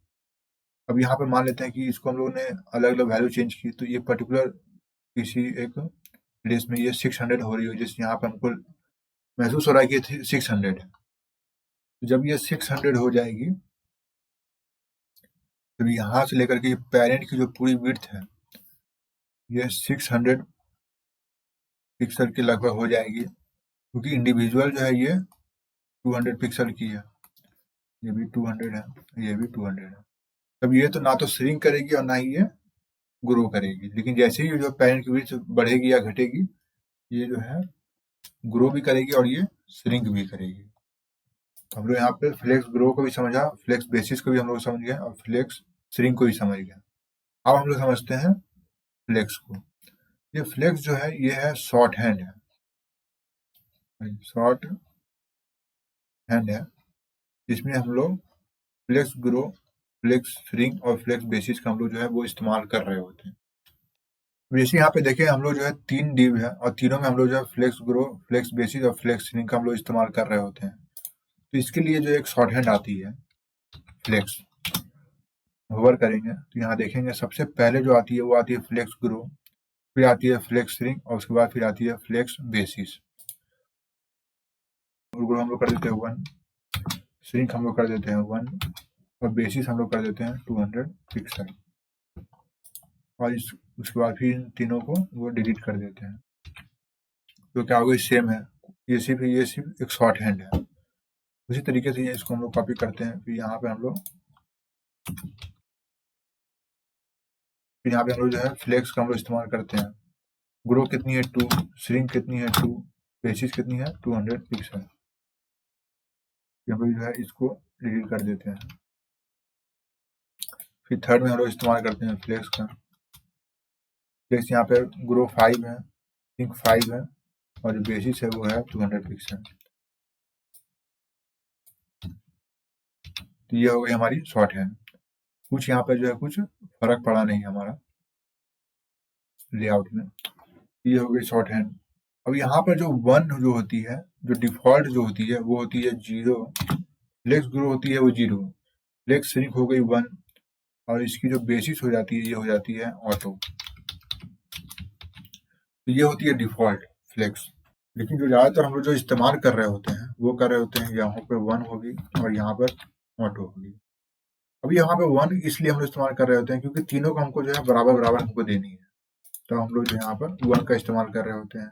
अब यहाँ पे मान लेते हैं कि इसको हम लोगों ने अलग अलग वैल्यू चेंज की, तो ये पर्टिकुलर किसी एक प्लेस में ये 600 हो रही हो, जैसे यहाँ पे हमको महसूस हो रहा है कि 600 है। तो जब ये 600 हो जाएगी तब यहाँ से लेकर के पेरेंट की जो पूरी विड्थ है ये 600 पिक्सल के लगभग हो जाएगी, क्योंकि इंडिविजुअल जो है ये 200 पिक्सल की है, ये भी 200 है, ये भी 200 है। तब ये तो ना तो श्रिंक करेगी और ना ही ये ग्रो करेगी। लेकिन जैसे ही जो पेरेंट की विड्थ बढ़ेगी या घटेगी, ये जो है ग्रो भी करेगी और ये श्रिंक भी करेगी। तो हम लोग यहाँ पे फ्लेक्स ग्रो को भी समझा, फ्लेक्स बेसिस को भी हम लोग समझ गए और फ्लेक्स श्रिंक को भी समझ गए। अब हम लोग समझते हैं फ्लेक्स को। ये फ्लेक्स जो है ये है शॉर्ट हैंड है, शॉर्ट हैंड है। इसमें हम लोग फ्लेक्स ग्रो, फ्लेक्स श्रिंक और फ्लेक्स बेसिस का हम लोग जो है वो इस्तेमाल कर रहे होते हैं। वैसे यहाँ पे देखें हम लोग जो है 3 डिव है और तीनों में हम लोग जो है फ्लेक्स ग्रो, फ्लेक्स बेसिस और फ्लेक्स श्रिंक का हम लोग इस्तेमाल कर रहे होते हैं। तो इसके लिए जो एक शॉर्ट हैंड आती है फ्लेक्स, होवर करेंगे तो यहाँ देखेंगे सबसे पहले जो आती है वो आती है फ्लेक्स ग्रो, फिर आती है फ्लेक्स श्रिंक और उसके बाद फिर आती है फ्लेक्स बेसिस। ग्रो हम लोग कर देते हैं 1, श्रिंक हम लोग कर देते हैं 1 और बेसिस हम लोग कर देते हैं 200 पिक्सल, और उसके बाद फिर इन तीनों को वो डिलीट कर देते हैं। तो क्या होगा, सेम है, ये सिर्फ एक शॉर्ट हैंड है। उसी तरीके से इसको हम लोग कॉपी करते हैं। फिर यहाँ पे हम लोग जो है फ्लेक्स का हम लोग इस्तेमाल करते हैं। ग्रो कितनी है 2, श्रिंक कितनी है 2, बेसिस कितनी है 200 पिक्सल। हम लोग जो है इसको डिलीट कर देते हैं। फिर थर्ड में हम लोग इस्तेमाल करते हैं फ्लेक्स का। फ्लेक्स यहाँ पे ग्रो 5 है, श्रिंक 5 है, और जो बेसिस है वो है 200 पिक्सल। तो ये हो गई हमारी शॉर्ट हैंड। कुछ यहाँ पे जो है कुछ फर्क पड़ा नहीं हमारा लेआउट में। ये हो गई शॉर्ट हैंड। अब यहाँ पर जो 1 जो होती है, जो डिफॉल्ट जो होती है वो होती है 0, फ्लेक्स ग्रो होती है वो 0, फ्लेक्स श्रिंक हो गई 1, और इसकी जो बेसिस हो जाती है ये हो जाती है ऑटो। तो ये होती है डिफॉल्ट फ्लेक्स। लेकिन जो ज़्यादातर हम लोग जो इस्तेमाल कर रहे होते हैं वो कर रहे होते हैं, यहाँ पे 1 होगी और यहाँ पर ऑटो होगी। अब यहाँ पे 1 इसलिए हम लोग इस्तेमाल कर रहे होते हैं क्योंकि तीनों को हमको जो है बराबर बराबर हमको देनी है, तो हम लोग जो यहाँ पर 1 का इस्तेमाल कर रहे होते हैं।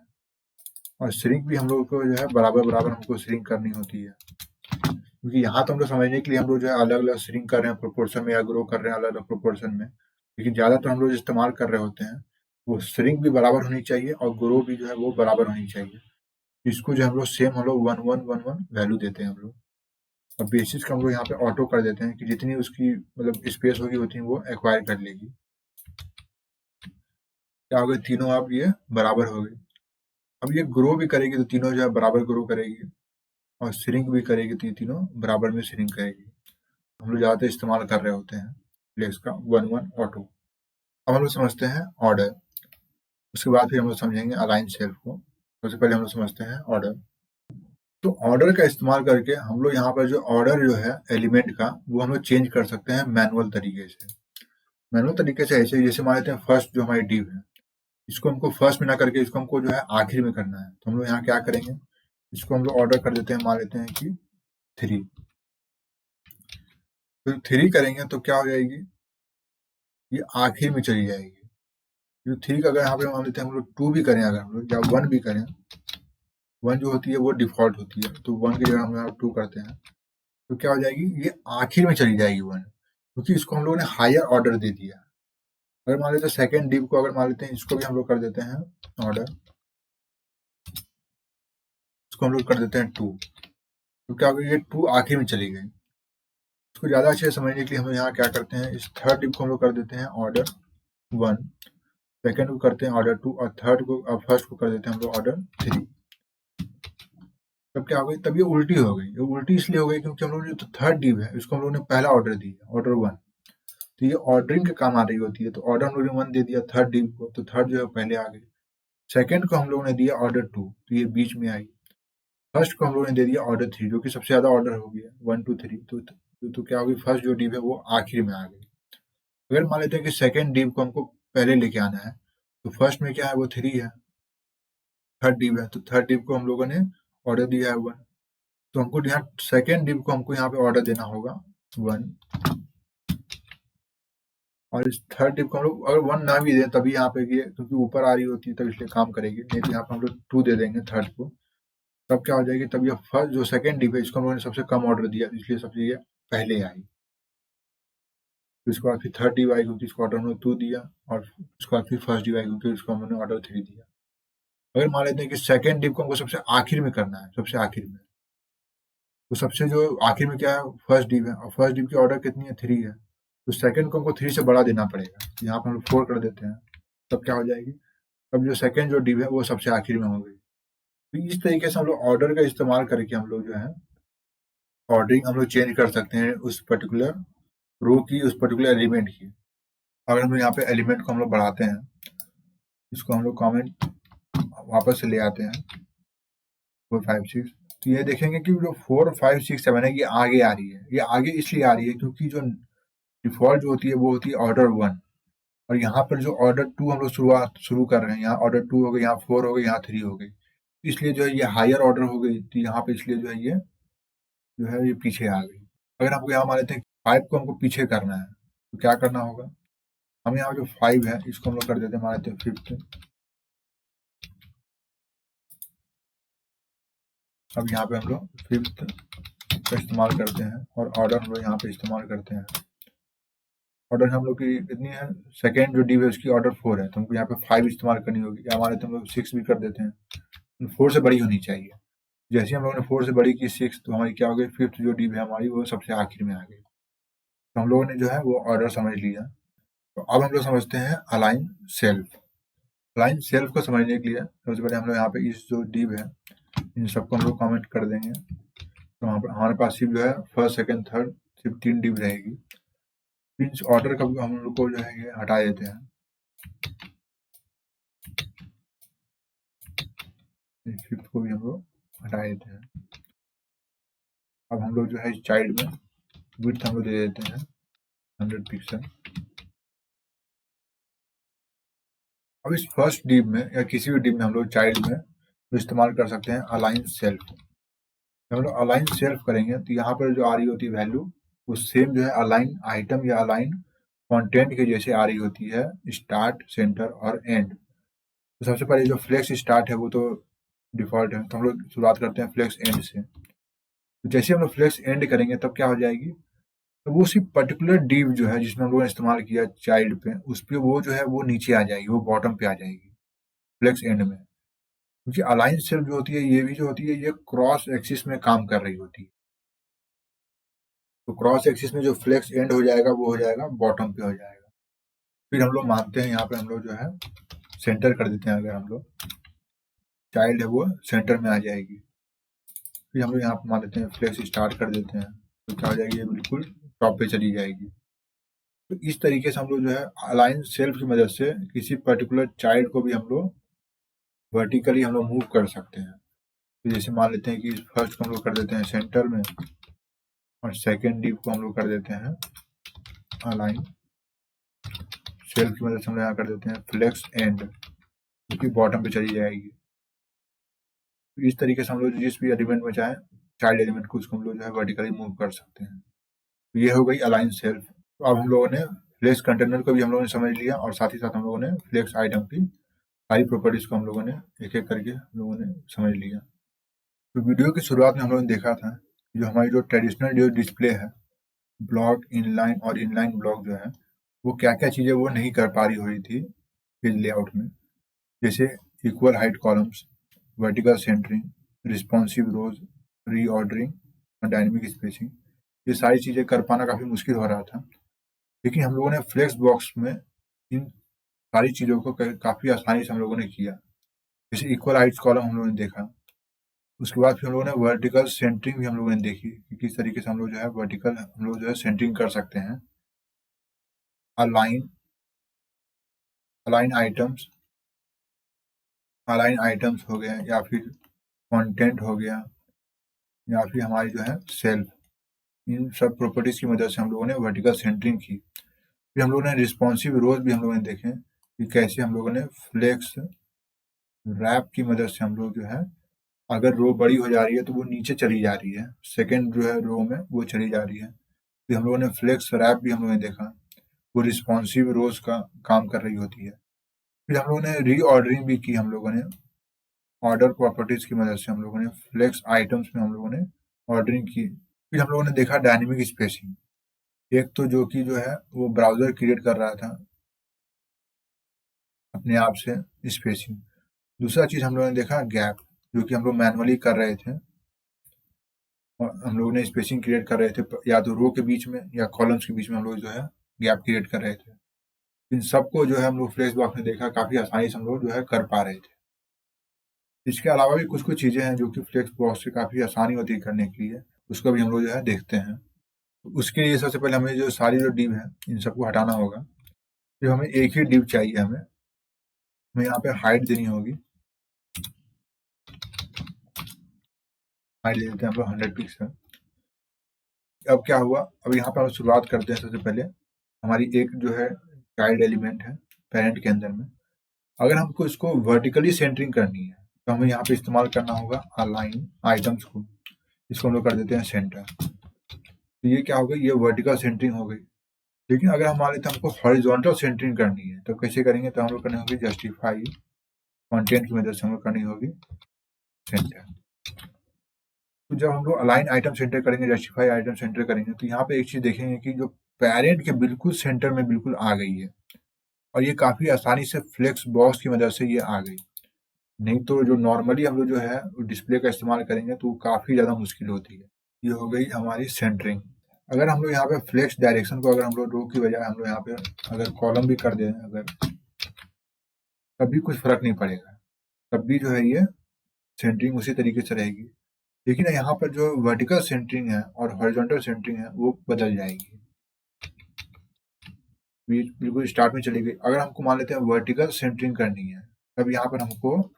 और श्रिंक भी हम लोग को जो है बराबर बराबर हमको श्रिंक करनी होती है, क्योंकि यहाँ तो हम लोग समझने के लिए हम लोग जो है अलग अलग श्रिंक कर रहे हैं प्रोपोर्शन में, या ग्रो कर रहे हैं अलग अलग प्रोपोर्शन में। लेकिन ज़्यादातर हम लोग इस्तेमाल कर रहे होते हैं वो श्रिंक भी बराबर होनी चाहिए और ग्रो भी जो है वो बराबर होनी चाहिए। इसको जो हम लोग सेम हम लोग 1 वैल्यू देते हैं हम लोग। और बेसिस का हम लोग यहाँ पे ऑटो कर देते हैं कि जितनी उसकी मतलब स्पेस होगी उतनी वो एक्वायर कर लेगी। क्या हो गए, तीनों अब ये बराबर हो गई। अब ये ग्रो भी करेगी तो तीनों जो है बराबर ग्रो करेगी, और श्रिंक भी करेगी तो ये तीनों बराबर में श्रिंक करेगी। हम लोग ज़्यादातर इस्तेमाल कर रहे होते हैं फ्लेक्स का 1 ऑटो। अब हम लोग समझते हैं ऑर्डर, उसके बाद फिर हम लोग समझेंगे अलाइन सेल को। सबसे पहले हम लोग समझते हैं ऑर्डर। तो ऑर्डर का इस्तेमाल करके हम लोग यहाँ पर जो ऑर्डर जो है एलिमेंट का वो हम लोग चेंज कर सकते हैं मैनुअल तरीके से। मैनुअल तरीके से ऐसे, जैसे मान लेते हैं फर्स्ट जो हमारी डिव है, इसको हमको फर्स्ट में ना करके इसको हमको जो है आखिर में करना है। तो हम लोग यहाँ क्या करेंगे, इसको हम लोग ऑर्डर कर देते हैं, मान लेते हैं कि 3। तो 3 करेंगे तो क्या हो जाएगी, ये आखिर में चली जाएगी। तो 3 का अगर यहाँ पे मान लेते हैं हम लोग 2 भी करें, अगर हम लोग या 1 भी करें, 1 जो होती है वो डिफॉल्ट होती है, तो 1 की जगह हम यहाँ 2 करते हैं, तो क्या हो जाएगी, ये आखिर में चली जाएगी 1, क्योंकि इसको हम लोगों ने हायर ऑर्डर दे दिया। अगर मान लेते हैं सेकेंड डिव को, अगर मान लेते हैं इसको भी हम लोग कर देते हैं ऑर्डर, इसको हम लोग कर देते हैं 2, तो क्या होगा, ये 2 आखिर में चली गई। इसको ज़्यादा अच्छे से समझने के लिए हम लोग यहाँ क्या करते हैं, इस थर्ड डिव को हम लोग कर देते हैं ऑर्डर 1, सेकेंड को करते हैं ऑर्डर 2, और थर्ड को फर्स्ट को कर देते हैं हम लोग ऑर्डर 3। तब क्या हो गई, तब ये उल्टी हो गई। ये उल्टी इसलिए हो गई क्योंकि हम लोग जो थर्ड डिव है इसको हम लोग ने पहला ऑर्डर दिया, ऑर्डर 1, तो ये ऑर्डरिंग के काम आ रही होती है। तो ऑर्डर हम लोग ने 1 दे दिया थर्ड डिव को, तो थर्ड जो है पहले आ गई। सेकेंड को हम लोगों ने दिया ऑर्डर 2, तो ये बीच में आई। फर्स्ट को हम लोगों ने दे दिया ऑर्डर 3, जो कि सबसे ज्यादा ऑर्डर हो गया 1 2 3, तो क्या होगी, फर्स्ट जो डिव है वो आखिर में आ गई। अगर मान लेते हैं कि सेकेंड डिव को हमको पहले लेके आना है, तो फर्स्ट में क्या है, वो 3 है, थर्ड डिव है, तो थर्ड डिव को हम लोगों ने ऑर्डर दिया है 1, तो हमको यहाँ सेकेंड डिव को हमको यहाँ पे ऑर्डर देना होगा 1, और इस थर्ड डिव को हम लोग अगर 1 ना भी दें तभी यहाँ पे ये क्योंकि ऊपर आ रही होती है तब इसलिए काम करेगी, नहीं तो यहाँ पे हम लोग 2 दे देंगे थर्ड को, तब क्या हो जाएगी, तब ये फर्स्ट जो सेकेंड डिव है इसको हम लोगों ने सबसे कम ऑर्डर दिया, इसलिए सबसे ये पहले आई। फिर उसके बाद फिर थर्ड डिव आई क्योंकि इसको ऑर्डर हमने 2 दिया, और उसके बाद फिर फर्स्ट डिव आई क्योंकि इसको हमने ऑर्डर 3 दिया। अगर मान लेते हैं कि सेकेंड डिव को हमको सबसे आखिर में करना है, सबसे आखिर में, तो सबसे जो आखिर में क्या है, फर्स्ट डिव है, और फर्स्ट डिव की ऑर्डर कितनी है, 3 है, तो सेकेंड को हमको 3 से बड़ा देना पड़ेगा। यहाँ पर हम 4 कर देते हैं, तब क्या हो जाएगी, तब जो सेकेंड जो डिव है वो सबसे आखिर में हो गई। तो इस तरीके से हम लोग ऑर्डर का इस्तेमाल करके हम लोग जो है ऑर्डरिंग हम लोग चेंज कर सकते हैं उस पर्टिकुलर रो की, उस पर्टिकुलर एलिमेंट की। अगर हम लोग यहाँ पे एलिमेंट को हम लोग बढ़ाते हैं, इसको हम लोग कमेंट वापस से ले आते हैं 4 5 6, तो ये देखेंगे कि जो 4 5 6 7 है ये आगे आ रही है। ये आगे इसलिए आ रही है क्योंकि जो डिफॉल्ट जो होती है वो होती है ऑर्डर 1, और यहाँ पर जो ऑर्डर 2 हम लोग शुरू कर रहे हैं, यहाँ ऑर्डर 2 हो गई, यहाँ 4 हो गई, यहाँ 3 हो गई, इसलिए जो है ये हायर ऑर्डर हो गई, तो यहाँ पे इसलिए जो है ये पीछे आ गई। अगर आपको यहाँ मान लेते हैं 5 को हमको पीछे करना है, तो क्या करना होगा, हम यहाँ जो 5 है इसको हम लोग कर देते हैं, मान लेते हैं 5th। अब यहाँ पे हम लोग 5th का इस्तेमाल करते हैं और ऑर्डर हम लोग यहाँ पे इस्तेमाल करते हैं। ऑर्डर हम लोग की कितनी है, सेकेंड जो डिव है उसकी ऑर्डर 4 है, तो हमको यहाँ पे 5 इस्तेमाल करनी होगी, या हमारे तो हम लोग 6 भी कर देते हैं, 4 से बड़ी होनी चाहिए। जैसे ही हम लोगों ने 4 से बड़ी की 6, तो हमारी क्या हो गई, 5th जो डिव है हमारी वो सबसे आखिर में आ गई। तो हम लोगों ने जो है वो ऑर्डर समझ लिया। तो अब हम लोग समझते हैं अलाइन सेल्फ। अलाइन सेल्फ को समझने के लिए सबसे पहले हम लोग यहाँ पे इस जो डिव है इन सबको हम लोग कमेंट कर देंगे। तो हमारे पास सिर्फ जो है फर्स्ट सेकंड थर्ड सिर्फ 3 डिव रहेगी। इस ऑर्डर का हम लोग को जो है ये हटा देते हैं, 5th को भी हम लोग हटा देते हैं। अब हम लोग जो है इस चाइल्ड में विड्थ हम लोग दे देते हैं 100 पिक्सल। अब इस फर्स्ट डिव में या किसी भी डिव में हम लोग चाइल्ड में तो इस्तेमाल कर सकते हैं अलाइन सेल्फ। जब हम लोग अलाइन सेल्फ करेंगे तो यहाँ पर जो आ रही होती है वैल्यू वो सेम जो है अलाइन आइटम या अलाइन कंटेंट के जैसे आ रही होती है, स्टार्ट, सेंटर और एंड। तो सबसे पहले जो फ्लेक्स स्टार्ट है वो तो डिफॉल्ट है, तो हम लोग शुरुआत करते हैं फ्लेक्स एंड से। तो जैसे हम लोग फ्लेक्स एंड करेंगे तब क्या हो जाएगी, तो वो सिर्फ पर्टिकुलर डिव जो है जिसमें हम लोगों ने इस्तेमाल किया चाइल्ड पे, उस पर वो जो है वो नीचे आ जाएगी, वो बॉटम पे आ जाएगी फ्लेक्स एंड में। क्योंकि अलाइन सेल्फ जो होती है ये भी जो होती है ये क्रॉस एक्सिस में काम कर रही होती है, तो क्रॉस एक्सिस में जो फ्लेक्स एंड हो जाएगा वो हो जाएगा बॉटम पे हो जाएगा। फिर हम लोग मानते हैं यहाँ पे हम लोग जो है सेंटर कर देते हैं, अगर हम लोग चाइल्ड है वो सेंटर में आ जाएगी। फिर हम लोग यहाँ पे मान लेते हैं फ्लेक्स स्टार्ट कर देते हैं, तो क्या हो जाएगी, ये बिल्कुल टॉप पे चली जाएगी। तो इस तरीके से हम लोग जो है अलाइन सेल्फ की मदद से किसी पर्टिकुलर चाइल्ड को भी हम लोग वर्टिकली हम लोग मूव कर सकते हैं। तो जैसे मान लेते हैं कि फर्स्ट को हम लोग कर देते हैं सेंटर में और सेकेंड डिव को हम लोग कर देते हैं अलाइन सेल्फ की मदद से हम लोग यहाँ कर देते हैं फ्लेक्स एंड, जो कि बॉटम पे चली जाएगी। तो इस तरीके से हम लोग जिस भी एलिमेंट में चाहे चाइल्ड एलिमेंट को उसको हम लोग जो है वर्टिकली मूव कर सकते हैं। तो ये हो गई अलाइन सेल्फ। तो अब हम लोगों ने फ्लेक्स कंटेनर को भी हम लोगों ने समझ लिया और साथ ही साथ हम लोगों ने फ्लेक्स आइटम की सारी प्रॉपर्टीज को हम लोगों ने एक एक करके हम लोगों ने समझ लिया। तो वीडियो की शुरुआत में हम लोगों ने देखा था जो हमारी जो ट्रेडिशनल जो डिस्प्ले है ब्लॉक, इनलाइन और इनलाइन ब्लॉक जो है वो क्या क्या चीज़ें वो नहीं कर पा रही हो रही थी पेज लेआउट में, जैसे equal height columns, vertical centering, responsive rows, reordering और डायनेमिक स्पेसिंग। ये सारी चीज़ें कर पाना काफ़ी मुश्किल हो रहा था, लेकिन हम लोगों ने फ्लेक्स बॉक्स में इन सारी चीज़ों को काफ़ी आसानी से हम लोगों ने किया। जैसे इक्वल हाइट्स कॉलम हम लोगों ने देखा, उसके बाद फिर हम लोगों ने वर्टिकल सेंटरिंग भी हम लोगों ने देखी कि किस तरीके से हम लोग जो है वर्टिकल हम लोग जो है सेंटरिंग कर सकते हैं। अलाइन अलाइन आइटम्स हो गए या फिर कंटेंट हो गया या फिर हमारी जो है सेल्फ, इन सब प्रॉपर्टीज की मदद से हम लोगों ने वर्टिकल सेंटरिंग की। फिर हम लोगों ने रिस्पॉन्सिव रोज भी हम लोगों ने देखे कि कैसे हम लोगों ने फ्लेक्स रैप की मदद से हम लोग जो है अगर रो बड़ी हो जा रही है तो वो नीचे चली जा रही है, सेकेंड जो है रो में वो चली जा रही है। फिर हम लोगों ने फ्लेक्स रैप भी हम लोगों ने देखा, वो रिस्पॉन्सिव रोज का काम कर रही होती है। फिर हम लोगों ने रीऑर्डरिंग भी की, हम लोगों ने ऑर्डर प्रॉपर्टीज की मदद से हम लोगों ने फ्लेक्स आइटम्स में हम लोगों ने ऑर्डरिंग की। फिर हम लोगों ने देखा डायनेमिक स्पेसिंग, एक तो जो कि जो है वो ब्राउजर क्रिएट कर रहा था अपने आप से स्पेसिंग, दूसरा चीज हम लोगों ने देखा गैप, जो कि हम लोग मैनुअली कर रहे थे और हम लोगों ने स्पेसिंग क्रिएट कर रहे थे या तो रो के बीच में या कॉलम्स के बीच में हम लोग जो है गैप क्रिएट कर रहे थे। इन सबको जो है हम लोग फ्लेक्स बॉक्स में देखा, काफी आसानी से हम लोग जो है कर पा रहे थे। इसके अलावा भी कुछ कुछ चीजें हैं जो कि फ्लेक्स बॉक्स से काफी आसानी होती है करने के लिए, उसको भी हम लोग जो है देखते हैं। तो उसके लिए सबसे पहले हमें जो सारी जो डिव है इन सबको हटाना होगा। फिर हमें एक ही डिव चाहिए, हमें यहाँ पे हाइट देनी होगी, हाइट दे देते हैं हम लोग 100 पिक्सल। अब क्या हुआ, अब यहाँ पे हम शुरुआत करते हैं। सबसे पहले हमारी एक जो है चाइल्ड एलिमेंट है पेरेंट के अंदर में, अगर हमको इसको वर्टिकली सेंटरिंग करनी है तो हमें यहाँ पे इस्तेमाल करना होगा अलाइन आइटम्स को, इसको हम लोग कर देते हैं सेंटर। तो ये क्या हो गई, ये वर्टिकल सेंटरिंग हो गई। लेकिन अगर हम मान लेते हैं हमको हॉरिजॉन्टल सेंटरिंग करनी है, तो कैसे करेंगे, तो हम लोग करनी होगी जस्टिफाई कंटेंट की मदद से हम लोग करनी होगी सेंटर। तो जब हम लोग अलाइन आइटम सेंटर करेंगे, जस्टिफाई आइटम सेंटर करेंगे, तो यहाँ पे एक चीज देखेंगे कि जो पेरेंट के बिल्कुल सेंटर में बिल्कुल आ गई है, और ये काफी आसानी से फ्लेक्स बॉक्स की मदद से ये आ गई। नहीं तो जो नॉर्मली हम लोग जो है डिस्प्ले का इस्तेमाल करेंगे तो काफी ज्यादा मुश्किल होती है। ये हो गई हमारी सेंटरिंग। अगर हम लोग यहाँ पे फ्लेक्स डायरेक्शन को अगर हम लोग रो की बजाय हम लोग यहाँ पे अगर कॉलम भी कर दें अगर, तब भी कुछ फर्क नहीं पड़ेगा, तब भी जो है ये सेंटरिंग उसी तरीके से रहेगी। लेकिन यहाँ पर जो वर्टिकल सेंटरिंग है और हॉरिजॉन्टल सेंटरिंग है वो बदल जाएगी, बिल्कुल स्टार्ट में चली गई। अगर हमको मान लेते हैं वर्टिकल सेंटरिंग करनी है, तब यहाँ पर हमको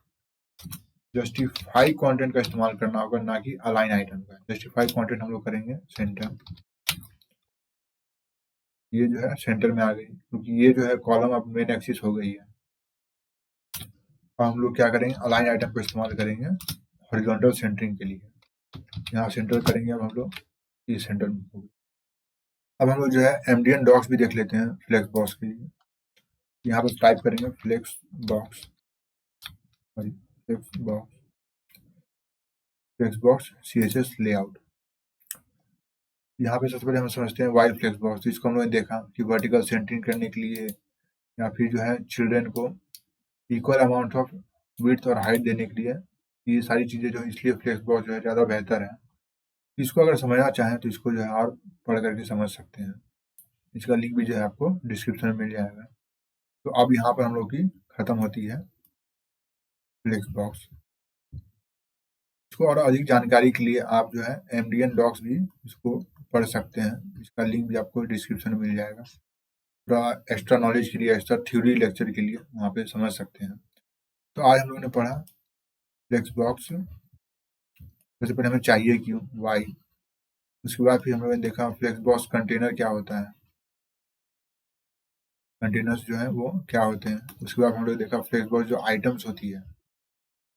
जस्टिफाई कंटेंट का इस्तेमाल करना होगा, ना कि अलाइन आइटम का। जस्टिफाई कंटेंट हम लोग करेंगे सेंटर, ये जो है सेंटर में आ गई, क्योंकि ये जो है कॉलम अब मेन एक्सिस हो गई है। अब हम लोग क्या करेंगे, अलाइन आइटम का इस्तेमाल करेंगे हॉरिजॉन्टल सेंटरिंग के लिए। यहाँ सेंटर करेंगे अब हम लोग, ये सेंटर में होगी। अब हम लोग जो है एमडीएन डॉक्स भी देख लेते हैं फ्लेक्स बॉक्स के लिए। यहाँ पर टाइप करेंगे flex box, flex box CSS layout. यहाँ पे सबसे पहले हम समझते हैं वाइड फ्लेक्स बॉक्स। तो इसको हम लोगों ने देखा कि वर्टिकल सेंटरिंग करने के लिए, या फिर जो है चिल्ड्रन को इक्वल अमाउंट ऑफ विड्थ और हाइट देने के लिए, ये सारी चीजें जो है, इसलिए फ्लेक्स बॉक्स जो है ज्यादा बेहतर है। इसको अगर समझना चाहें तो इसको जो है और पढ़ करके समझ सकते हैं। इसका लिंक भी जो है आपको डिस्क्रिप्शन में मिल जाएगा। तो अब यहाँ पर हम लोग की खत्म होती है फ्लेक्स बॉक्स। इसको और अधिक जानकारी के लिए आप जो है एमडीएन डॉक्स भी इसको पढ़ सकते हैं। इसका लिंक भी आपको डिस्क्रिप्शन में मिल जाएगा। पूरा एक्स्ट्रा नॉलेज के लिए, एक्स्ट्रा थ्योरी लेक्चर के लिए वहाँ पे समझ सकते हैं। तो आज हम लोगों ने पढ़ा फ्लेक्स बॉक्स। सबसे पहले हमें चाहिए क्यों, वाई। उसके बाद फिर हम लोगों ने देखा फ्लेक्स बॉक्स कंटेनर क्या होता है, कंटेनर्स जो है वो क्या होते हैं। उसके बाद हम लोग देखा फ्लेक्स बॉक्स जो आइटम्स होती है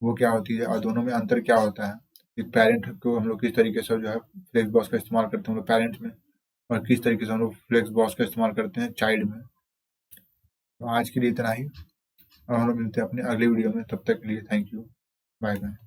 वो क्या होती है, और दोनों में अंतर क्या होता है। एक पेरेंट को हम लोग किस तरीके से जो है फ्लेक्स बॉक्स का इस्तेमाल करते हैं हम लोग पेरेंट में, और किस तरीके से हम लोग फ्लेक्स बॉक्स का इस्तेमाल करते हैं चाइल्ड में। तो आज के लिए इतना ही, और हम लोग मिलते हैं अपने अगले वीडियो में। तब तक के लिए थैंक यू, बाय बाय।